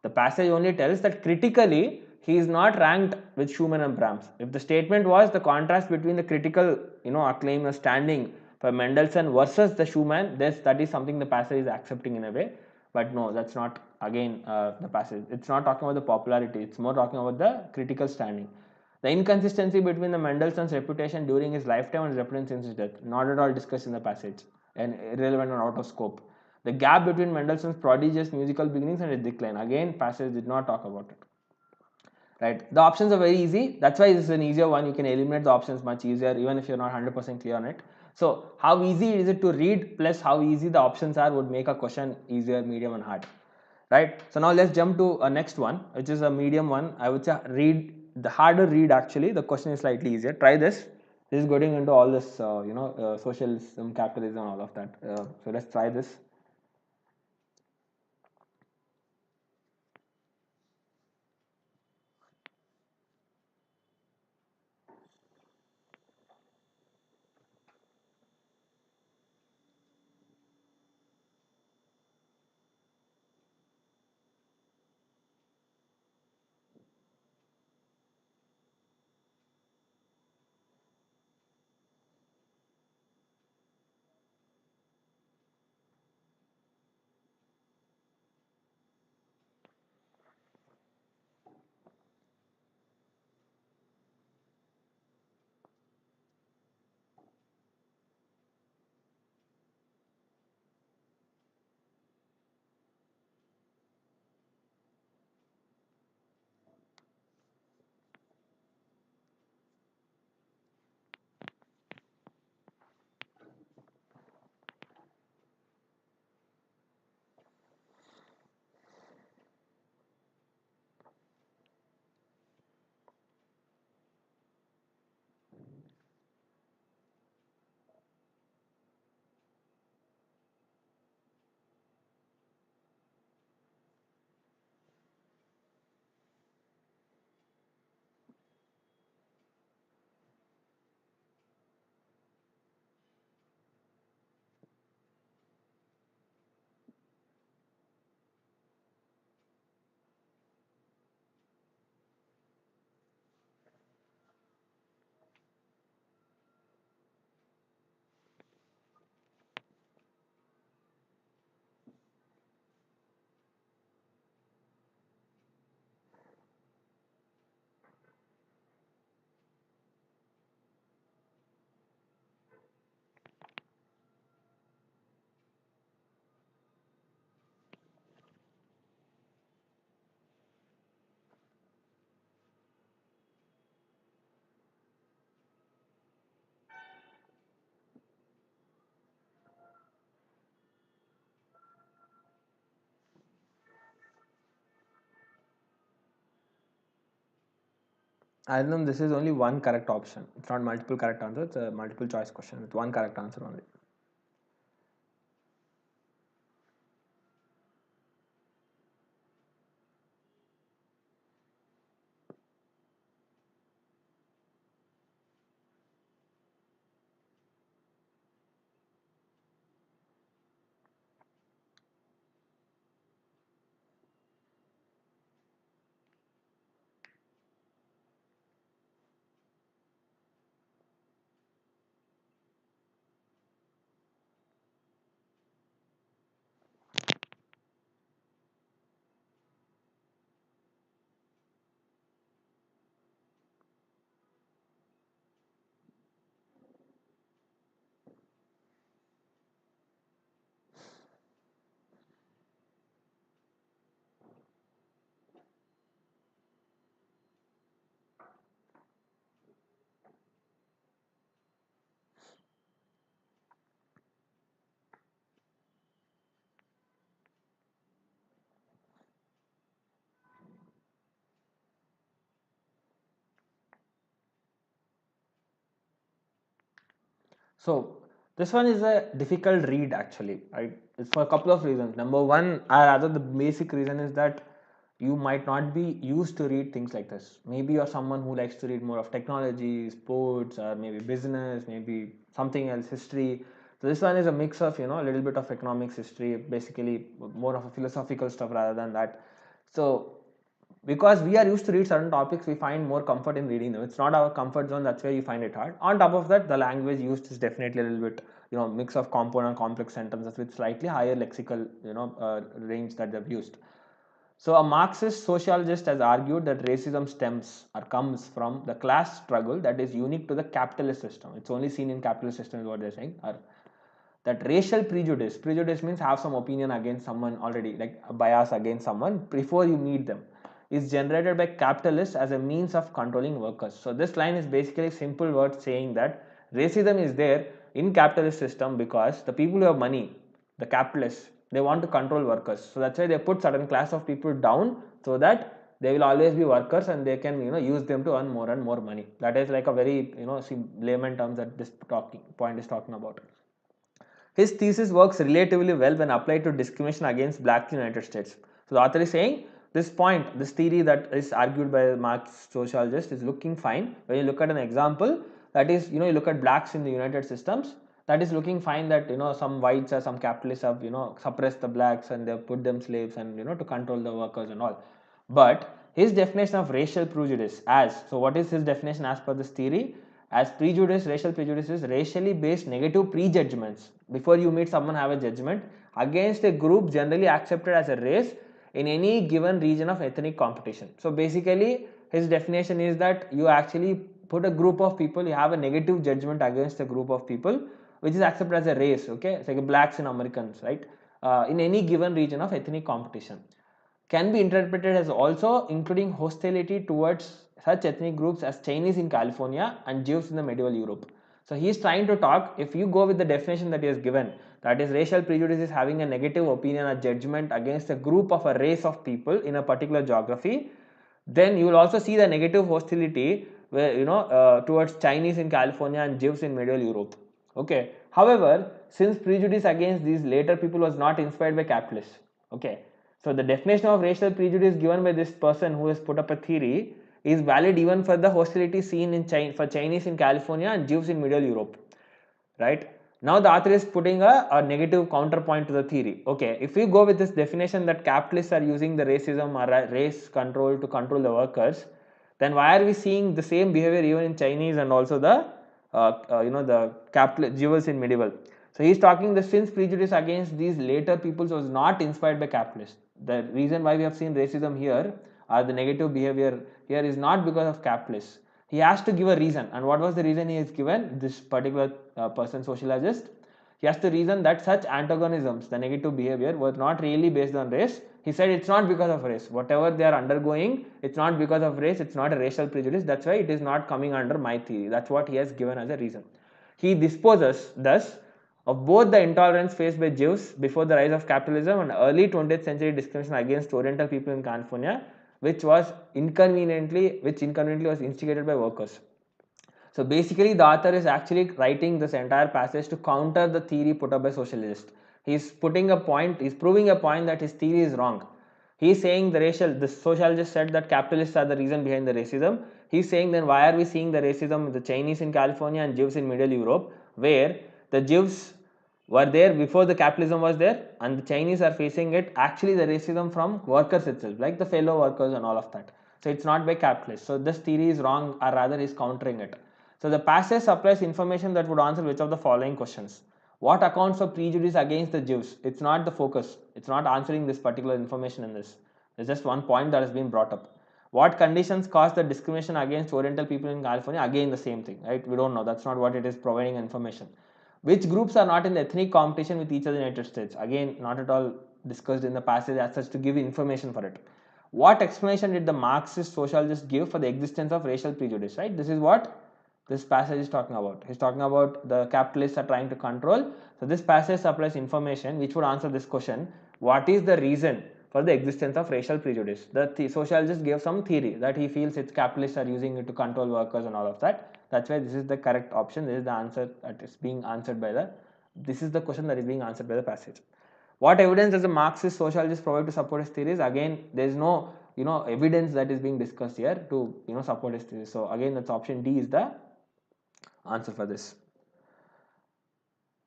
S1: The passage only tells that critically he is not ranked with Schumann and Brahms. If the statement was the contrast between the critical acclaim or standing for Mendelssohn versus the Schumann, that is something the passage is accepting in a way. But no, that's not again the passage. It's not talking about the popularity. It's more talking about the critical standing. The inconsistency between the Mendelssohn's reputation during his lifetime and his reputation since his death, not at all discussed in the passage, and irrelevant and out of scope. The gap between Mendelssohn's prodigious musical beginnings and his decline, again, passage did not talk about it. Right, the options are very easy. That's why this is an easier one. You can eliminate the options much easier, even if you're not 100% clear on it. So, how easy is it to read plus how easy the options are would make a question easier, medium, and hard. Right. So now let's jump to a next one, which is a medium one. I would say read the harder read actually. The question is slightly easier. Try this. This is getting into all this, socialism, capitalism, all of that. So let's try this. I know this is only one correct option. It's not multiple correct answers. It's a multiple choice question with one correct answer only. So this one is a difficult read actually, right? It's for a couple of reasons. Number one, or rather the basic reason is that you might not be used to read things like this. Maybe you're someone who likes to read more of technology, sports, or maybe business, maybe something else, history. So this one is a mix of, a little bit of economics, history, basically more of a philosophical stuff rather than that. So because we are used to read certain topics, we find more comfort in reading them. It's not our comfort zone, that's where you find it hard. On top of that, the language used is definitely a little bit, mix of compound and complex sentences with slightly higher lexical, range that they've used. So a Marxist sociologist has argued that racism stems or comes from the class struggle that is unique to the capitalist system. It's only seen in capitalist system is what they're saying. Or that racial prejudice means have some opinion against someone already, like a bias against someone before you meet them, is generated by capitalists as a means of controlling workers. So this line is basically simple words saying that racism is there in capitalist system because the people who have money, the capitalists, they want to control workers. So that's why they put certain class of people down so that they will always be workers and they can use them to earn more and more money. That is like a very layman terms that this point is talking about. His thesis works relatively well when applied to discrimination against blacks in the United States. So the author is saying this point, this theory that is argued by Marx sociologist is looking fine when you look at an example that is, you look at blacks in the United systems, that is looking fine that some whites or some capitalists have suppressed the blacks and they have put them slaves and to control the workers and all. But his definition of racial prejudice so what is his definition as per this theory? As prejudice, racial prejudice is racially based negative prejudgments. Before you meet someone, have a judgment against a group generally accepted as a race in any given region of ethnic competition. So basically, his definition is that you actually put a group of people, you have a negative judgment against a group of people which is accepted as a race. Okay, it's like blacks and Americans, right? In any given region of ethnic competition. Can be interpreted as also including hostility towards such ethnic groups as Chinese in California and Jews in the medieval Europe. So he is trying to talk, if you go with the definition that he has given, that is racial prejudice is having a negative opinion or judgment against a group of a race of people in a particular geography, then you will also see the negative hostility where towards Chinese in California and Jews in medieval Europe. Okay. However, since prejudice against these later people was not inspired by capitalists, okay, so the definition of racial prejudice given by this person who has put up a theory is valid even for the hostility seen in for Chinese in California and Jews in Middle Europe, right? Now the author is putting a negative counterpoint to the theory. Okay, if we go with this definition that capitalists are using the racism or race control to control the workers, then why are we seeing the same behavior even in Chinese and also the the capitalist Jews in medieval? So he is talking the since prejudice against these later peoples was not inspired by capitalists. The reason why we have seen racism here or the negative behavior here is not because of capitalists. He has to give a reason, and what was the reason he has given? This particular person, sociologist, he has to reason that such antagonisms, the negative behavior, were not really based on race. He said it's not because of race. Whatever they are undergoing, it's not because of race. It's not a racial prejudice. That's why it is not coming under my theory. That's what he has given as a reason. He disposes thus of both the intolerance faced by Jews before the rise of capitalism and early 20th century discrimination against Oriental people in California, which inconveniently was instigated by workers. So basically the author is actually writing this entire passage to counter the theory put up by socialists. He's proving a point that his theory is wrong. He's saying the sociologist said that capitalists are the reason behind the racism. He's saying then why are we seeing the racism with the Chinese in California and Jews in Middle Europe, where the Jews were there before the capitalism was there and the Chinese are facing it, actually the racism from workers itself, like the fellow workers and all of that. So it's not by capitalists. So this theory is wrong, or rather is countering it. So the passage supplies information that would answer which of the following questions. What accounts for prejudice against the Jews? It's not the focus. It's not answering this particular information in this. There's just one point that has been brought up. What conditions cause the discrimination against Oriental people in California? Again, the same thing, right? We don't know. That's not what it is providing information. Which groups are not in ethnic competition with each other in the United States? Again, not at all discussed in the passage as such to give information for it. What explanation did the Marxist sociologist give for the existence of racial prejudice, right? This is what this passage is talking about. He's talking about the capitalists are trying to control. So this passage supplies information which would answer this question. What is the reason for the existence of racial prejudice? The sociologist gave some theory that he feels its capitalists are using it to control workers and all of that. That's why this is the correct option. This is the answer that is being answered by this is the question that is being answered by the passage. What evidence does the Marxist sociologist provide to support his theories? Again, there is no evidence that is being discussed here to support his theories. So again, that's option D is the answer for this.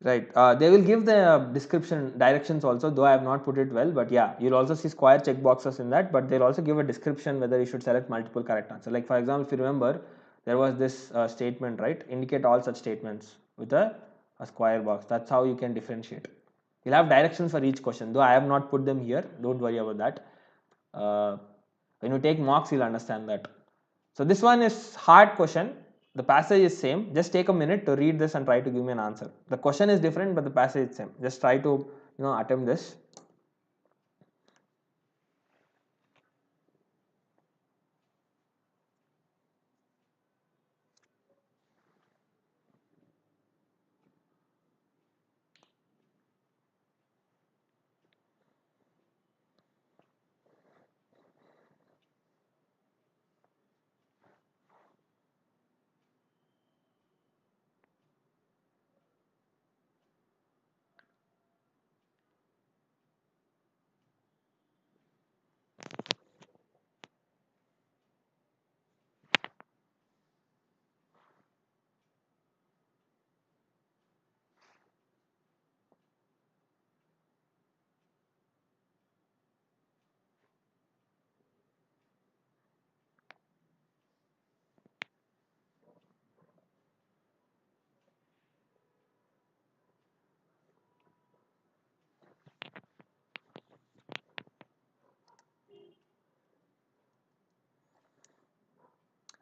S1: Right, they will give the description directions also, though I have not put it well, but yeah, you'll also see square check boxes in that, but they'll also give a description whether you should select multiple correct answers. Like for example, if you remember, there was this statement, right? Indicate all such statements with a square box. That's how you can differentiate. You'll have directions for each question, though I have not put them here. Don't worry about that. Uh, when you take mocks, you'll understand that. So this one is hard question. The passage is same. Just take a minute to read this and try to give me an answer. The question is different, but the passage is same. Just try to attempt this.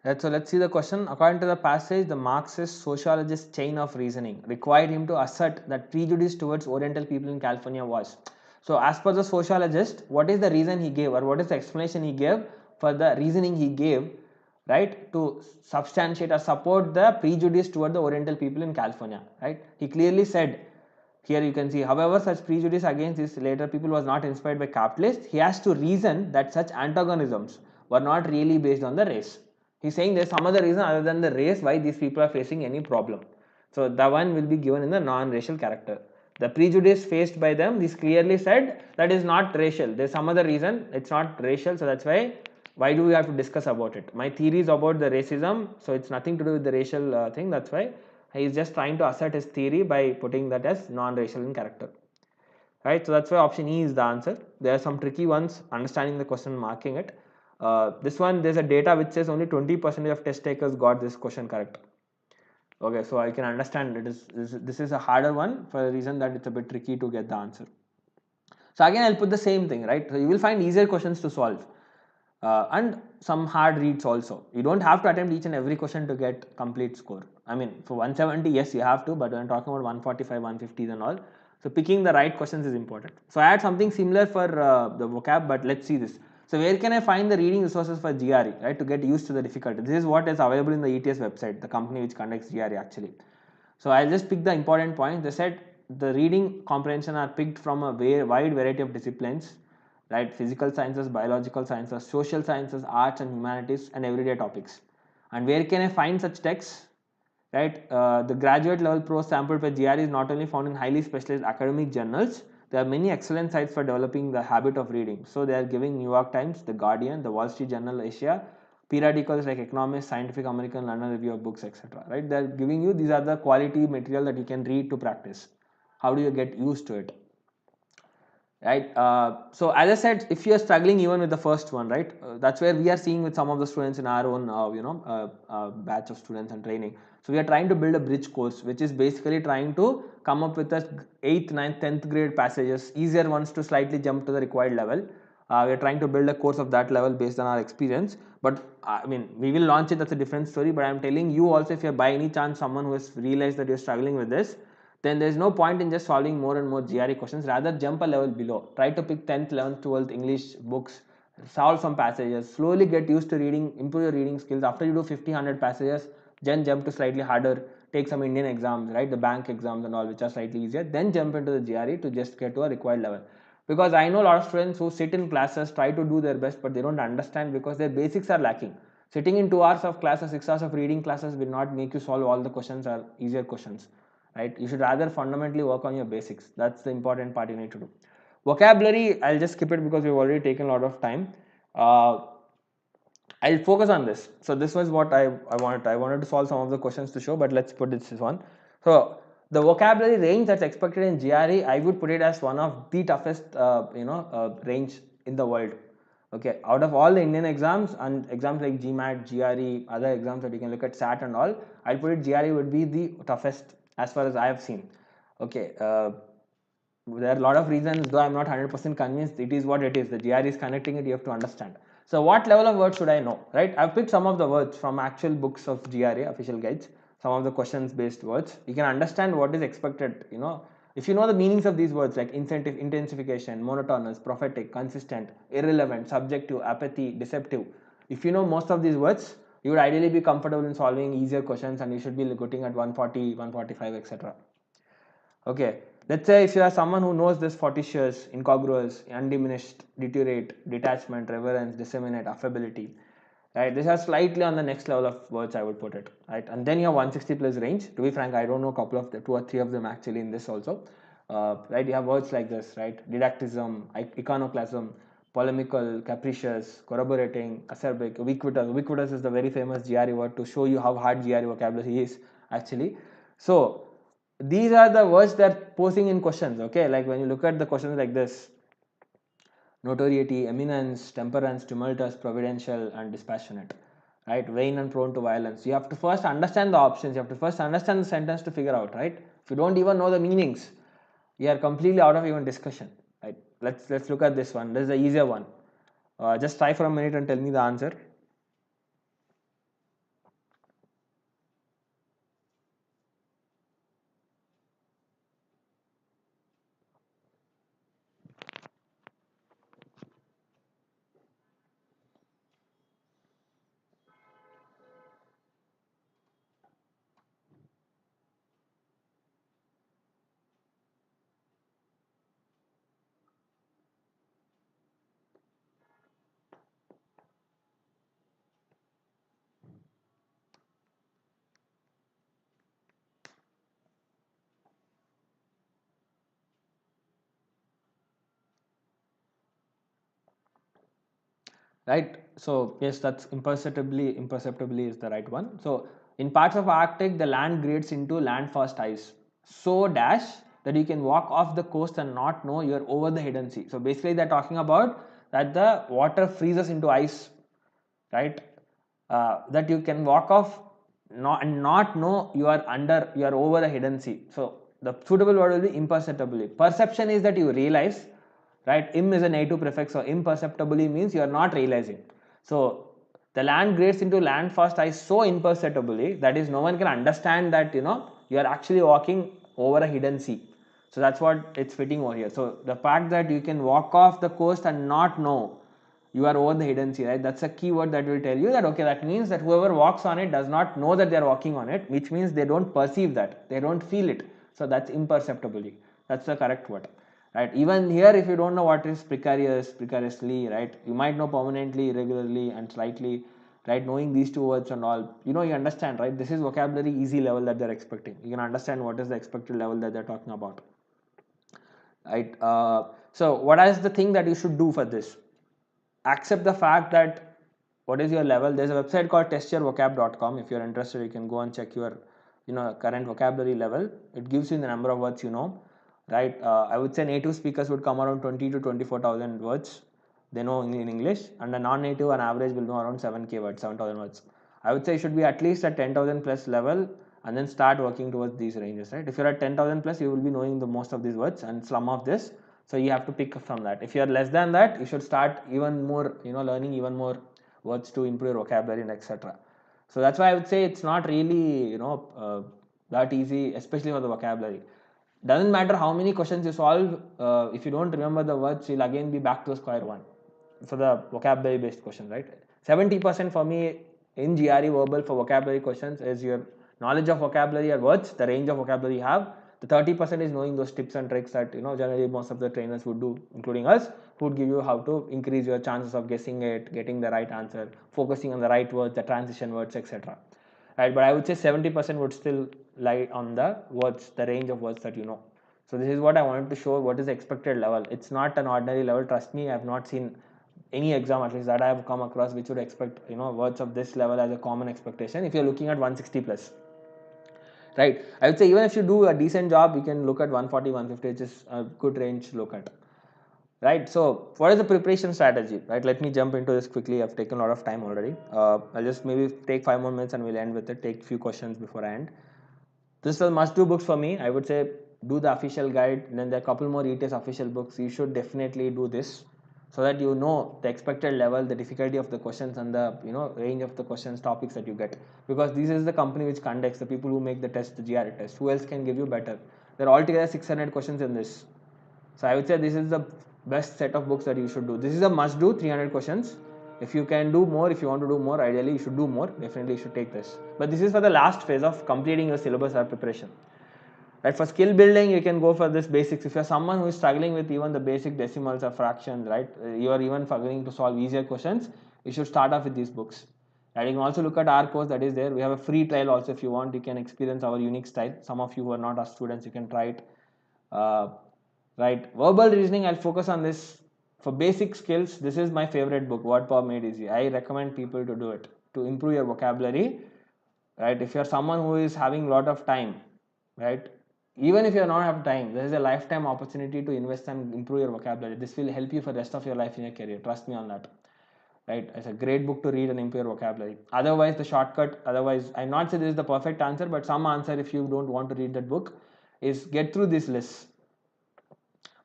S1: Right, so let's see the question. According to the passage, the Marxist sociologist's chain of reasoning required him to assert that prejudice towards Oriental people in California was. So, as per the sociologist, what is the reason he gave, or what is the explanation he gave for the reasoning he gave, right, to substantiate or support the prejudice toward the Oriental people in California, right? He clearly said, here you can see, however, such prejudice against these later people was not inspired by capitalists. He has to reason that such antagonisms were not really based on the race. He's saying there's some other reason other than the race why these people are facing any problem. So the one will be given in the non-racial character. The prejudice faced by them, this clearly said that is not racial. There's some other reason, it's not racial, so that's why do we have to discuss about it? My theory is about the racism, so it's nothing to do with the racial thing. That's why he is just trying to assert his theory by putting that as non-racial in character. Right, so that's why option E is the answer. There are some tricky ones, understanding the question, marking it. This one, there's a data which says only 20% of test takers got this question correct. Okay, so I can understand it is this is a harder one for a reason that it's a bit tricky to get the answer. So again, I'll put the same thing, right? So you will find easier questions to solve. And some hard reads also. You don't have to attempt each and every question to get complete score. I mean, for 170, yes, you have to, but when talking about 145, 150s and all, so picking the right questions is important. So I had something similar for the vocab, but let's see this. So where can I find the reading resources for GRE, right, to get used to the difficulty? This is what is available in the ETS website, the company which conducts GRE actually. So I'll just pick the important points. They said the reading comprehension are picked from a wide variety of disciplines, right? Physical sciences, biological sciences, social sciences, arts and humanities, and everyday topics. And where can I find such texts? Right, the graduate level prose sampled by GRE is not only found in highly specialized academic journals. There are many excellent sites for developing the habit of reading. So they are giving New York Times, The Guardian, the Wall Street Journal Asia, periodicals like Economist, Scientific American, London Review of Books, etc. Right, they are giving you, these are the quality material that you can read to practice. How do you get used to it? Right, so as I said, if you are struggling even with the first one, right, that's where we are seeing with some of the students in our own batch of students and training. So we are trying to build a bridge course which is basically trying to come up with a 8th, 9th, 10th grade passages, easier ones to slightly jump to the required level. We are trying to build a course of that level based on our experience, but I mean, we will launch it, that's a different story. But I'm telling you also, if you're by any chance someone who has realized that you're struggling with this, then there's no point in just solving more and more GRE questions. Rather, jump a level below. Try to pick 10th, 11th, 12th English books, solve some passages, slowly get used to reading, improve your reading skills. After you do 50, 100 passages, then jump to slightly harder, take some Indian exams, right, the bank exams and all, which are slightly easier, then jump into the GRE to just get to a required level. Because I know a lot of students who sit in classes, try to do their best, but they don't understand because their basics are lacking. Sitting in 2 hours of classes, 6 hours of reading classes will not make you solve all the questions or easier questions. Right, you should rather fundamentally work on your basics. That's the important part you need to do. Vocabulary, I'll just skip it because we've already taken a lot of time. I'll focus on this. So this was what I wanted. I wanted to solve some of the questions to show, but let's put this one. So the vocabulary range that's expected in GRE, I would put it as one of the toughest range in the world. Okay, out of all the Indian exams and exams like GMAT, GRE, other exams that you can look at, SAT and all, I'll put it GRE would be the toughest as far as I have seen. Okay, There are a lot of reasons, though I'm not 100% convinced. It is what it is. The GRE is connecting it, you have to understand. So what level of words should I know, right? I've picked some of the words from actual books of GRE, official guides, some of the questions based words. You can understand what is expected, if you know the meanings of these words like incentive, intensification, monotonous, prophetic, consistent, irrelevant, subjective, apathy, deceptive. If you know most of these words, you would ideally be comfortable in solving easier questions, and you should be looking at 140, 145, etc. Okay, let's say if you are someone who knows this fortitious, incongruous, undiminished, deteriorate, detachment, reverence, disseminate, affability, right? These are slightly on the next level of words, I would put it, right? And then you have 160 plus range. To be frank, I don't know a couple of the 2 or 3 of them actually in this also, right? You have words like this, right? Didactism, iconoclasm, polemical, capricious, corroborating, acerbic, ubiquitous. Ubiquitous is the very famous GRE word to show you how hard GRE vocabulary is actually. So these are the words that are posing in questions, okay? Like when you look at the questions like this: notoriety, eminence, temperance, tumultuous, providential, and dispassionate, right? Vain and prone to violence. You have to first understand the options. You have to first understand the sentence to figure out, right? If you don't even know the meanings, you are completely out of even discussion, right? Let's look at this one. This is the easier one. Just try for a minute and tell me the answer. Right? So yes, that's imperceptibly is the right one. So in parts of Arctic, the land grades into land fast ice, so dash that you can walk off the coast and not know you're over the hidden sea. So basically they're talking about that the water freezes into ice, right? That you can walk off and not know you are over the hidden sea. So the suitable word will be imperceptibly. Perception is that you realize, right? Im is a native prefix, so imperceptibly means you are not realizing. So the land grades into land fast ice so imperceptibly that is no one can understand that you are actually walking over a hidden sea. So that's what it's fitting over here. So the fact that you can walk off the coast and not know you are over the hidden sea, right? That's a keyword that will tell you that, okay, that means that whoever walks on it does not know that they are walking on it, which means they don't perceive that, they don't feel it. So that's imperceptibly. That's the correct word, right? Even here, if you don't know what is precarious, precariously, right, you might know permanently, irregularly, and slightly, right? Knowing these two words and all, you understand, right? This is vocabulary easy level that they're expecting. You can understand what is the expected level that they're talking about, right? So what is the thing that you should do for this? Accept the fact that what is your level. There's a website called testyourvocab.com. If you're interested, you can go and check your current vocabulary level. It gives you the number of words, right? I would say native speakers would come around 20 to 24,000 words they know in English, and a non-native on average will know around 7k words, 7,000 words. I would say you should be at least at 10,000 plus level and then start working towards these ranges, right? If you're at 10,000 plus, you will be knowing the most of these words and slum of this. So you have to pick up from that. If you are less than that, you should start even more, learning even more words to improve your vocabulary and etc. So that's why I would say it's not really, that easy, especially for the vocabulary. Doesn't matter how many questions you solve, if you don't remember the words, you'll again be back to square one for the vocabulary based question, right? 70% for me in GRE verbal for vocabulary questions is your knowledge of vocabulary or words, the range of vocabulary you have. The 30% is knowing those tips and tricks that generally most of the trainers would do, including us, who would give you how to increase your chances of guessing it, getting the right answer, focusing on the right words, the transition words, etc. Right? But I would say 70% would still lie on the words, the range of words that you know. So this is what I wanted to show, what is the expected level. It's not an ordinary level. Trust me, I have not seen any exam at least that I have come across which would expect words of this level as a common expectation if you're looking at 160 plus, right? I would say even if you do a decent job, you can look at 140, 150, which is a good range to look at, right? So what is the preparation strategy, right? Let me jump into this quickly. I've taken a lot of time already. I'll just maybe take 5 more minutes and we'll end with it, take a few questions before I end. This is must do books for me. I would say do the official guide, then there are a couple more ETS official books. You should definitely do this so that you know the expected level, the difficulty of the questions, and the range of the questions, topics that you get. Because this is the company which conducts, the people who make the test, the GRE test. Who else can give you better? There are altogether 600 questions in this. So I would say this is the best set of books that you should do. This is a must do, 300 questions. If you can do more, if you want to do more, ideally you should do more. Definitely you should take this. But this is for the last phase of completing your syllabus or preparation. Right, for skill building, you can go for this basics. If you're someone who is struggling with even the basic decimals or fractions, right, you are even struggling to solve easier questions, you should start off with these books. And you can also look at our course that is there. We have a free trial also. If you want, you can experience our unique style. Some of you who are not our students, you can try it. Right, verbal reasoning, I'll focus on this. For basic skills, this is my favorite book, Word Power Made Easy. I recommend people to do it to improve your vocabulary. Right, if you're someone who is having a lot of time, right, even if you not have time, there is a lifetime opportunity to invest and improve your vocabulary. This will help you for the rest of your life in your career. Trust me on that. Right, it's a great book to read and improve your vocabulary. Otherwise, the shortcut, otherwise, I'm not saying this is the perfect answer, but some answer, if you don't want to read that book, is get through this list.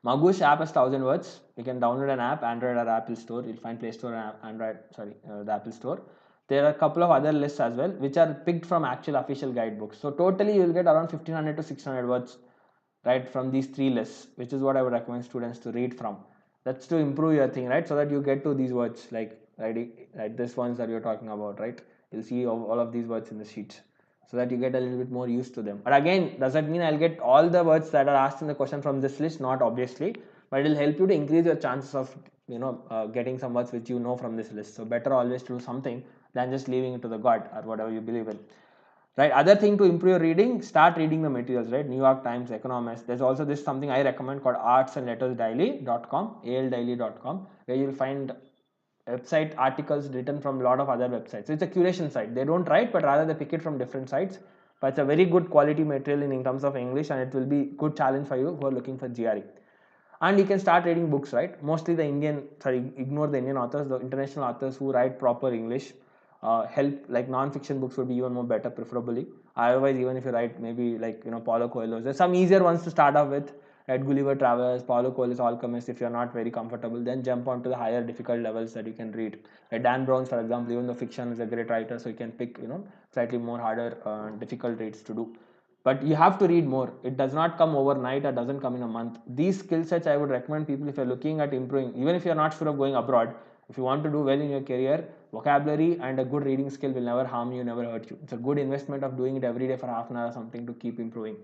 S1: Magush app has 1000 words. You can download an app, Android or Apple Store. You'll find Play Store and Android, the Apple Store. There are a couple of other lists as well, which are picked from actual official guidebooks. So totally, you'll get around 1500 to 600 words, right, from these three lists, which is what I would recommend students to read from. That's to improve your thing, right, so that you get to these words, like right, this ones that we're talking about, right. You'll see all of these words in the sheets, so that you get a little bit more used to them. But again, does that mean I'll get all the words that are asked in the question from this list? Not obviously, but it will help you to increase your chances of getting some words which you know from this list. So better always to do something than just leaving it to the God or whatever you believe in. Right, other thing to improve your reading, start reading the materials, right, New York Times, Economist. There's also this something I recommend called artsandlettersdaily.com, aldaily.com, where you'll find website articles written from a lot of other websites. It's a curation site. They don't write, but rather they pick it from different sites. But it's a very good quality material in terms of English, and it will be good challenge for you who are looking for GRE. And you can start reading books, right? Mostly the ignore the Indian authors, the international authors who write proper English. Help, like non-fiction books would be even more better, preferably. Otherwise, even if you write maybe like Paulo Coelho, there's some easier ones to start off with. Right, Gulliver Travels, Paulo Coelho's Alchemist. If you're not very comfortable, then jump on to the higher difficult levels that you can read. Right, Dan Brown's, for example, even though fiction is a great writer, so you can pick slightly more harder, difficult reads to do. But you have to read more. It does not come overnight or doesn't come in a month. These skill sets I would recommend people, if you're looking at improving, even if you're not sure of going abroad, if you want to do well in your career, vocabulary and a good reading skill will never harm you, never hurt you. It's a good investment of doing it every day for half an hour or something to keep improving.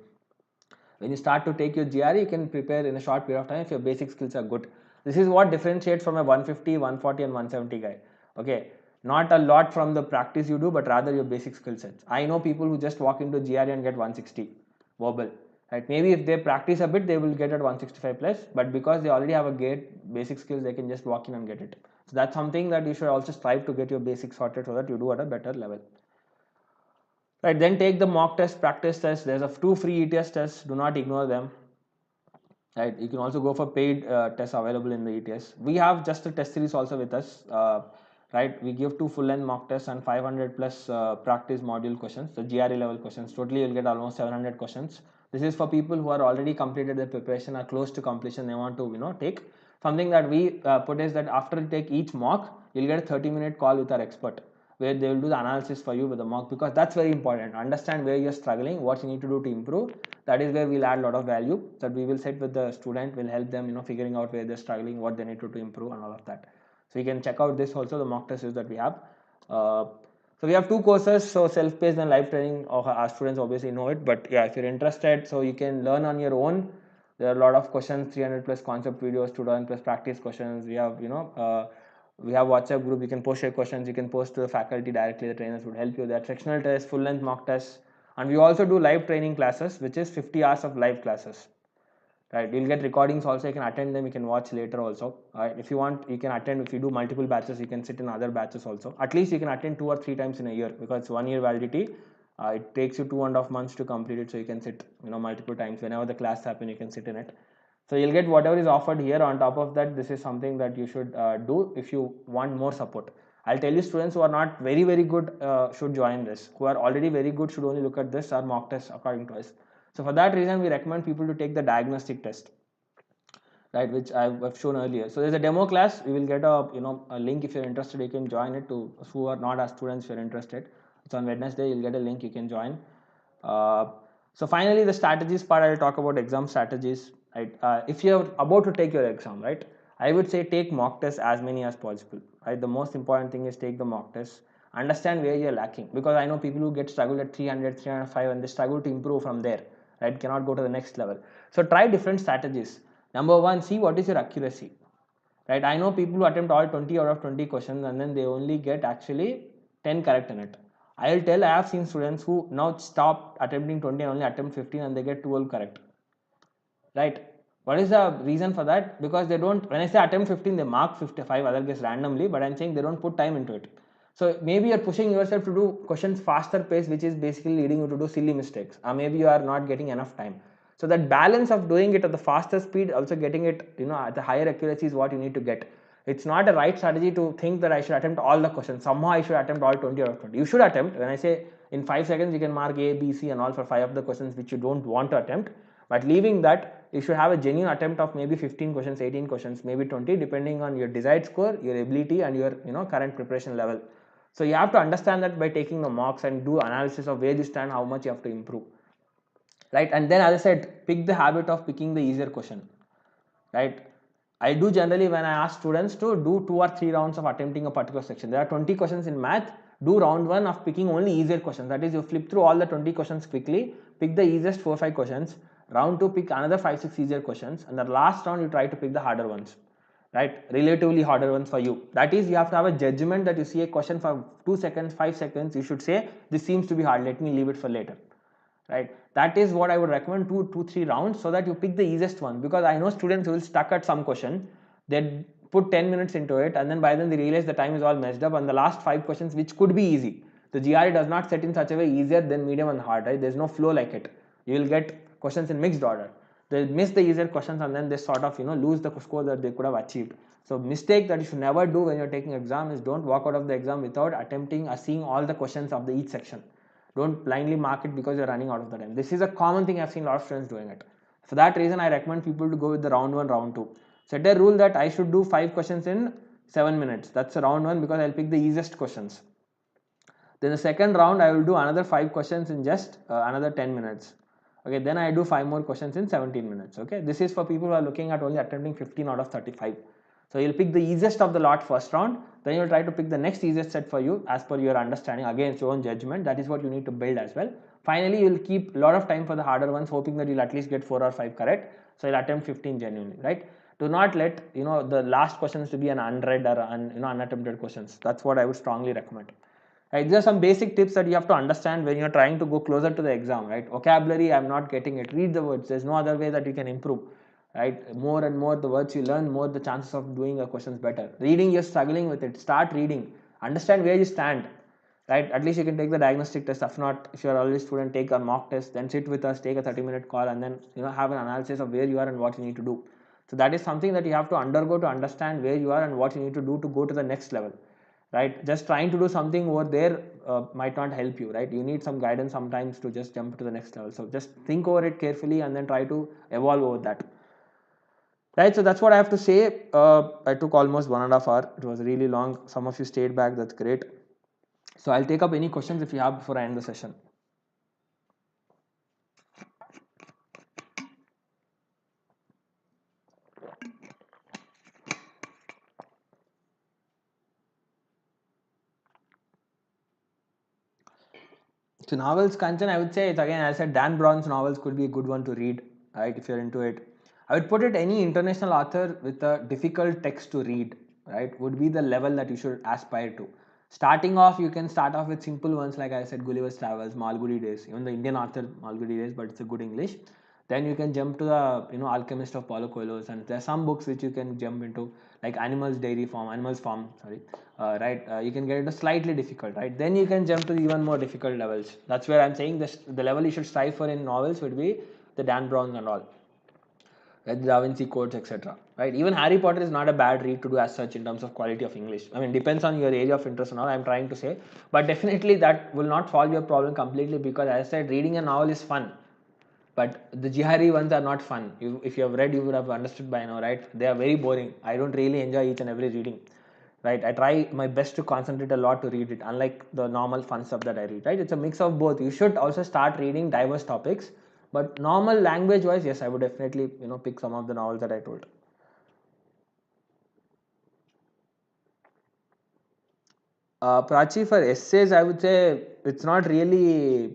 S1: When you start to take your GRE, you can prepare in a short period of time if your basic skills are good. This is what differentiates from a 150, 140 and 170 guy. Okay, not a lot from the practice you do, but rather your basic skill sets. I know people who just walk into GRE and get 160 verbal. Right? Maybe if they practice a bit, they will get at 165 plus, but because they already have a great basic skills, they can just walk in and get it. So that's something that you should also strive to get your basics sorted so that you do at a better level. Right, then take the mock test, practice test. There's 2 free ETS tests. Do not ignore them. Right, you can also go for paid tests available in the ETS. We have just a test series also with us. Right, we give 2 full-length mock tests and 500 plus practice module questions, the GRE level questions. Totally, you'll get almost 700 questions. This is for people who are already completed their preparation or close to completion. They want to take. Something that we put is that after you take each mock, you'll get a 30-minute call with our expert, where they will do the analysis for you with the mock, because that's very important. Understand where you're struggling, what you need to do to improve. That is where we'll add a lot of value. That we will sit with the student, will help them figuring out where they're struggling, what they need to do to improve and all of that. So you can check out this also, the mock tests that we have. So we have 2 courses, so self-paced and live training. Our students obviously know it, but yeah, if you're interested, so you can learn on your own. There are a lot of questions, 300 plus concept videos, 2,000 plus practice questions. We have we have WhatsApp group. You can post your questions. You can post to the faculty directly. The trainers would help you. There are sectional tests, full length mock tests, and we also do live training classes, which is 50 hours of live classes. Right, you'll get recordings also. You can attend them. You can watch later also. If you want, you can attend. If you do multiple batches, you can sit in other batches also. At least you can attend 2 or 3 times in a year, because it's 1 year validity. It takes you 2.5 months to complete it, so you can sit multiple times. Whenever the class happens, you can sit in it. So you'll get whatever is offered here. On top of that, this is something that you should do if you want more support. I'll tell you, students who are not very good should join this. Who are already very good should only look at this or mock test according to us. So for that reason, we recommend people to take the diagnostic test, right, which I've shown earlier. So there's a demo class. We will get a link. If you're interested, you can join it. To who are not as students, if you're interested, it's on Wednesday. You'll get a link. You can join. uh, so finally, the strategies part, I'll talk about exam strategies, right? If you're about to take your exam, right, I would say take mock tests as many as possible, right? The most important thing is take the mock tests, understand where you're lacking, because I know people who get struggled at 300, 305, and they struggle to improve from there, right? Cannot go to the next level. So try different strategies. Number one, see what is your accuracy, right? I know people who attempt all 20 out of 20 questions and then they only get actually 10 correct in it. I'll tell, I have seen students who now stop attempting 20 and only attempt 15 and they get 12 correct, right? What is the reason for that? Because they don't, when I say attempt 15, they mark 55 other guess randomly, but I'm saying they don't put time into it. So maybe you're pushing yourself to do questions faster pace, which is basically leading you to do silly mistakes, or maybe you are not getting enough time. So that balance of doing it at the faster speed, also getting it, at the higher accuracy is what you need to get. It's not a right strategy to think that I should attempt all the questions. Somehow I should attempt all 20 out of 20. You should attempt. When I say in 5 seconds, you can mark A, B, C and all for 5 of the questions which you don't want to attempt. But leaving that, you should have a genuine attempt of maybe 15 questions, 18 questions, maybe 20, depending on your desired score, your ability and your current preparation level. So you have to understand that by taking the mocks and do analysis of where you stand, how much you have to improve, right? And then, as I said, pick the habit of picking the easier question, right? I do generally, when I ask students to do 2 or 3 rounds of attempting a particular section, there are 20 questions in math, do round 1 of picking only easier questions. That is, you flip through all the 20 questions quickly, pick the easiest 4 or 5 questions, round 2 pick another 5 6 easier questions, and the last round you try to pick the harder ones, right? Relatively harder ones for you. That is, you have to have a judgment that you see a question for 2 seconds, 5 seconds, you should say this seems to be hard, let me leave it for later, right? That is what I would recommend, 2 3 rounds, so that you pick the easiest one. Because I know students who will stuck at some question, they put 10 minutes into it, and then by then they realize the time is all messed up, and the last 5 questions which could be easy, the GRE does not set in such a way easier than medium and hard, right? There's no flow like it. You will get questions in mixed order. They miss the easier questions and then they sort of lose the score that they could have achieved. So mistake that you should never do when you're taking exam is don't walk out of the exam without attempting or seeing all the questions of the each section. Don't blindly mark it because you're running out of the time. This is a common thing. I've seen a lot of students doing it. For that reason, I recommend people to go with the round 1, round 2. Set a rule that I should do 5 questions in 7 minutes. That's a round 1, because I'll pick the easiest questions. Then the second round, I will do another 5 questions in just another 10 minutes. Okay, then I do 5 more questions in 17 minutes. Okay, this is for people who are looking at only attempting 15 out of 35. So you'll pick the easiest of the lot first round, then you'll try to pick the next easiest set for you as per your understanding, against your own judgment. That is what you need to build as well. Finally, you'll keep a lot of time for the harder ones, hoping that you'll at least get 4 or 5 correct. So you'll attempt 15 genuinely, right? Do not let the last questions to be an unread or unattempted questions. That's what I would strongly recommend. Right, these are some basic tips that you have to understand when you're trying to go closer to the exam, right? Vocabulary, I'm not getting it. Read the words. There's no other way that you can improve, right? More and more the words you learn, more the chances of doing the questions better. Reading, you're struggling with it. Start reading. Understand where you stand, right? At least you can take the diagnostic test. If not, if you're already a student, take a mock test, then sit with us, take a 30-minute call, and then have an analysis of where you are and what you need to do. So that is something that you have to undergo to understand where you are and what you need to do to go to the next level. Right, just trying to do something over there might not help you, right? You need some guidance sometimes to just jump to the next level. So just think over it carefully and then try to evolve over that, right? So that's what I have to say. I took almost 1.5 hours. It was really long. Some of you stayed back. That's great. So I'll take up any questions if you have before I end the session. So novels, Kanchan, I would say it's again, as I said, Dan Brown's novels could be a good one to read, right? If you're into it, I would put it any international author with a difficult text to read, right, would be the level that you should aspire to. Starting off, you can start off with simple ones like I said, Gulliver's Travels, Malgudi Days, even the Indian author Malgudi Days, but it's a good English. Then you can jump to the Alchemist of Paulo Coelho's, and there are some books which you can jump into like Animals Farm, sorry, right? You can get into slightly difficult, right? Then you can jump to even more difficult levels. That's where I'm saying this, the level you should strive for in novels would be the Dan Browns and all, right? The Da Vinci Codes, etc. Right? Even Harry Potter is not a bad read to do as such in terms of quality of English. I mean, depends on your area of interest and all. I'm trying to say, but definitely that will not solve your problem completely, because as I said, reading a novel is fun. but the GRE ones are not fun. If you have read, you would have understood by now, right? They are very boring. I don't really enjoy each and every reading, right? I try my best to concentrate a lot to read it, unlike the normal fun stuff that I read, right? It's a mix of both. You should also start reading diverse topics, but normal language wise, yes, I would definitely pick some of the novels that I told. Prachi, for essays, I would say it's not really,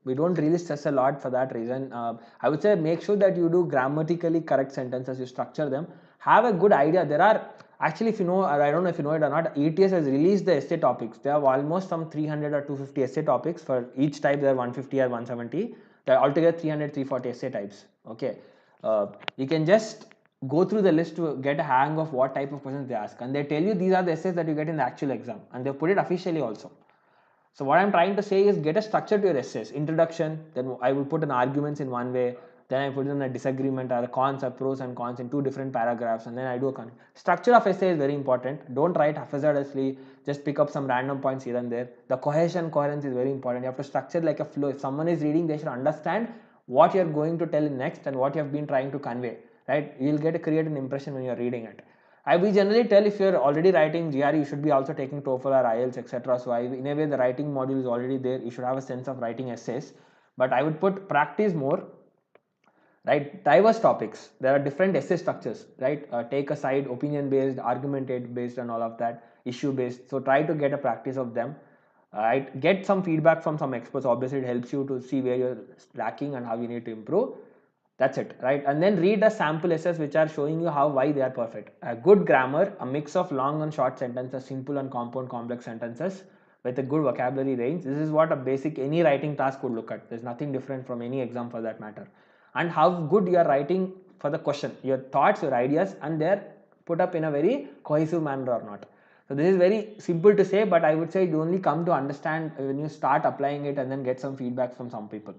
S1: we don't really stress a lot for that reason. I would say make sure that you do grammatically correct sentences, you structure them. Have a good idea. There are, actually, if you know, or I don't know if you know it or not, ETS has released the essay topics. They have almost some 300 or 250 essay topics. For each type, there are 150 or 170. There are altogether 300, 340 essay types. Okay. You can just go through the list to get a hang of what type of questions they ask, and they tell you these are the essays that you get in the actual exam, and they put it officially also. So what I'm trying to say is get a structure to your essays. Introduction, then I will put an arguments in one way, then I put in a disagreement or a cons or pros and cons in two different paragraphs, and then I do a structure of essay is very important. Don't write haphazardly, just pick up some random points here and there. The coherence is very important. You have to structure like a flow. If someone is reading, they should understand what you're going to tell next and what you have been trying to convey, right? You'll create an impression when you're reading it. We generally tell if you're already writing GRE, you should be also taking TOEFL or IELTS, etc. So in a way, the writing module is already there. You should have a sense of writing essays. But I would put practice more, right? Diverse topics. There are different essay structures, right? Take a side, opinion based, argumentative based, and all of that, issue based. So try to get a practice of them. Right? Get some feedback from some experts. Obviously, it helps you to see where you're lacking and how you need to improve. That's it, right? And then read the sample essays which are showing you why they are perfect. A good grammar, a mix of long and short sentences, simple and compound complex sentences with a good vocabulary range. This is what a basic any writing task would look at. There's nothing different from any exam for that matter. And how good you are writing for the question, your thoughts, your ideas, and they're put up in a very cohesive manner or not. So this is very simple to say, but I would say you only come to understand when you start applying it and then get some feedback from some people.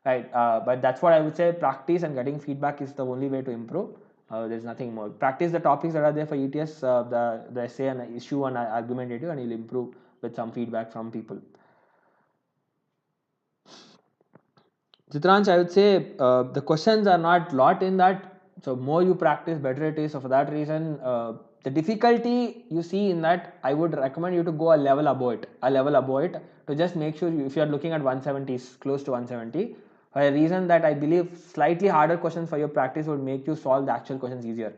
S1: Right, but that's what I would say. Practice and getting feedback is the only way to improve. There's nothing more. Practice the topics that are there for ETS, the essay and issue and argumentative, and you'll improve with some feedback from people. Chitransh, I would say the questions are not lot in that. So more you practice, better it is. So for that reason, the difficulty you see in that, I would recommend you to go a level above it, to just make sure if you are looking at 170, close to 170. For a reason that I believe slightly harder questions for your practice would make you solve the actual questions easier.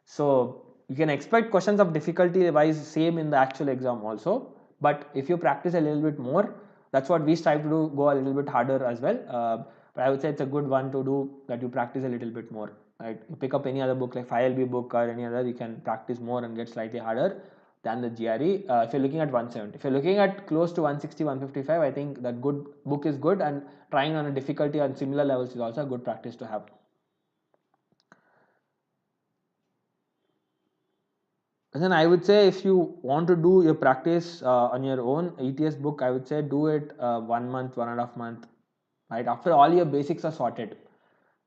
S1: So you can expect questions of difficulty wise same in the actual exam also. But if you practice a little bit more, that's what we strive to do, go a little bit harder as well. But I would say it's a good one to do, that you practice a little bit more. Right? You pick up any other book like 5LB book or any other, you can practice more and get slightly harder than the GRE. If you're looking at 170, if you're looking at close to 160, 155, I think that good book is good, and trying on a difficulty on similar levels is also a good practice to have. And then I would say if you want to do your practice on your own ETS book, I would say do it 1 month, 1.5 month, right? After all your basics are sorted,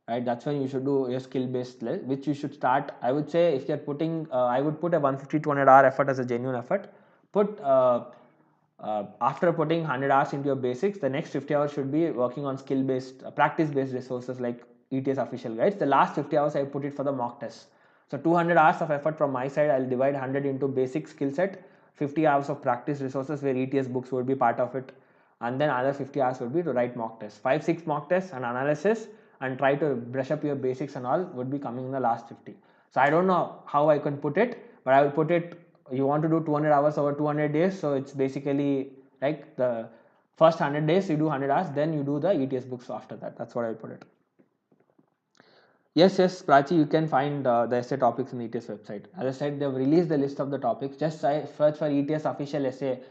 S1: right? That's when you should do your skill based list, which you should start. I would say if you're putting, I would put a 150 to 100 hour effort as a genuine effort. Put after putting 100 hours into your basics, the next 50 hours should be working on skill based, practice based resources like ETS official guides. The last 50 hours I put it for the mock test. So 200 hours of effort from my side, I'll divide 100 into basic skill set, 50 hours of practice resources where ETS books would be part of it, and then other 50 hours would be to write mock tests. 5-6 mock tests and analysis, and try to brush up your basics and all would be coming in the last 50. So I don't know how I can put it, but I will put it, you want to do 200 hours over 200 days, so it's basically like the first 100 days you do 100 hours, then you do the ETS books after that. That's what I will put it. Yes, Prachi, you can find the essay topics in the ETS website. As I said, they've released the list of the topics. Just search for ETS official essay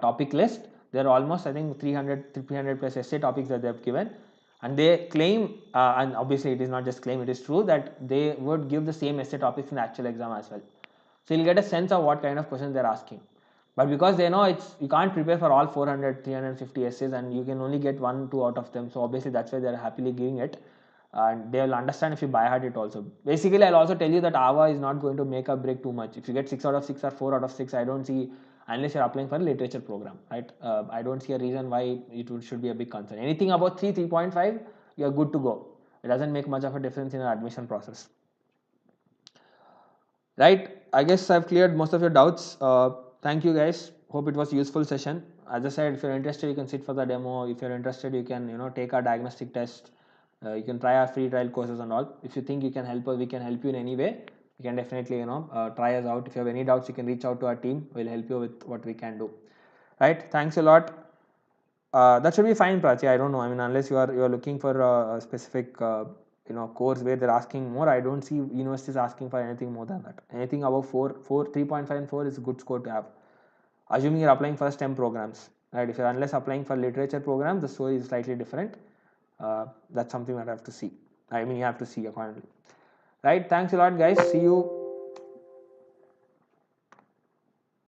S1: topic list. There are almost, I think, 300 plus essay topics that they've given. And they claim, and obviously it is not just claim, it is true, that they would give the same essay topics in the actual exam as well. So you'll get a sense of what kind of questions they're asking. But because they know you can't prepare for all 400, 350 essays, and you can only get 1-2 out of them. So obviously that's why they're happily giving it. And they will understand if you buy hard it also. Basically, I'll also tell you that AVA is not going to make or break too much. If you get 6 out of 6 or 4 out of 6, I don't see, unless you're applying for a literature program, right? I don't see a reason why it should be a big concern. Anything about 3, 3.5, you're good to go. It doesn't make much of a difference in your admission process. Right, I guess I've cleared most of your doubts. Thank you guys, hope it was a useful session. As I said, if you're interested, you can sit for the demo. If you're interested, you can take our diagnostic test. You can try our free trial courses and all. If you think you can help us, we can help you in any way, you can definitely try us out. If you have any doubts, you can reach out to our team. We'll help you with what we can do. Right, thanks a lot. That should be fine, Prachi. I don't know. I mean, unless you are looking for a specific course where they're asking more, I don't see universities asking for anything more than that. Anything above 3.5 and 4 is a good score to have. Assuming you're applying for STEM programs, right? If you're unless applying for literature programs, the story is slightly different. That's something that I have to see. I mean, you have to see accordingly. Right? Thanks a lot, guys. See you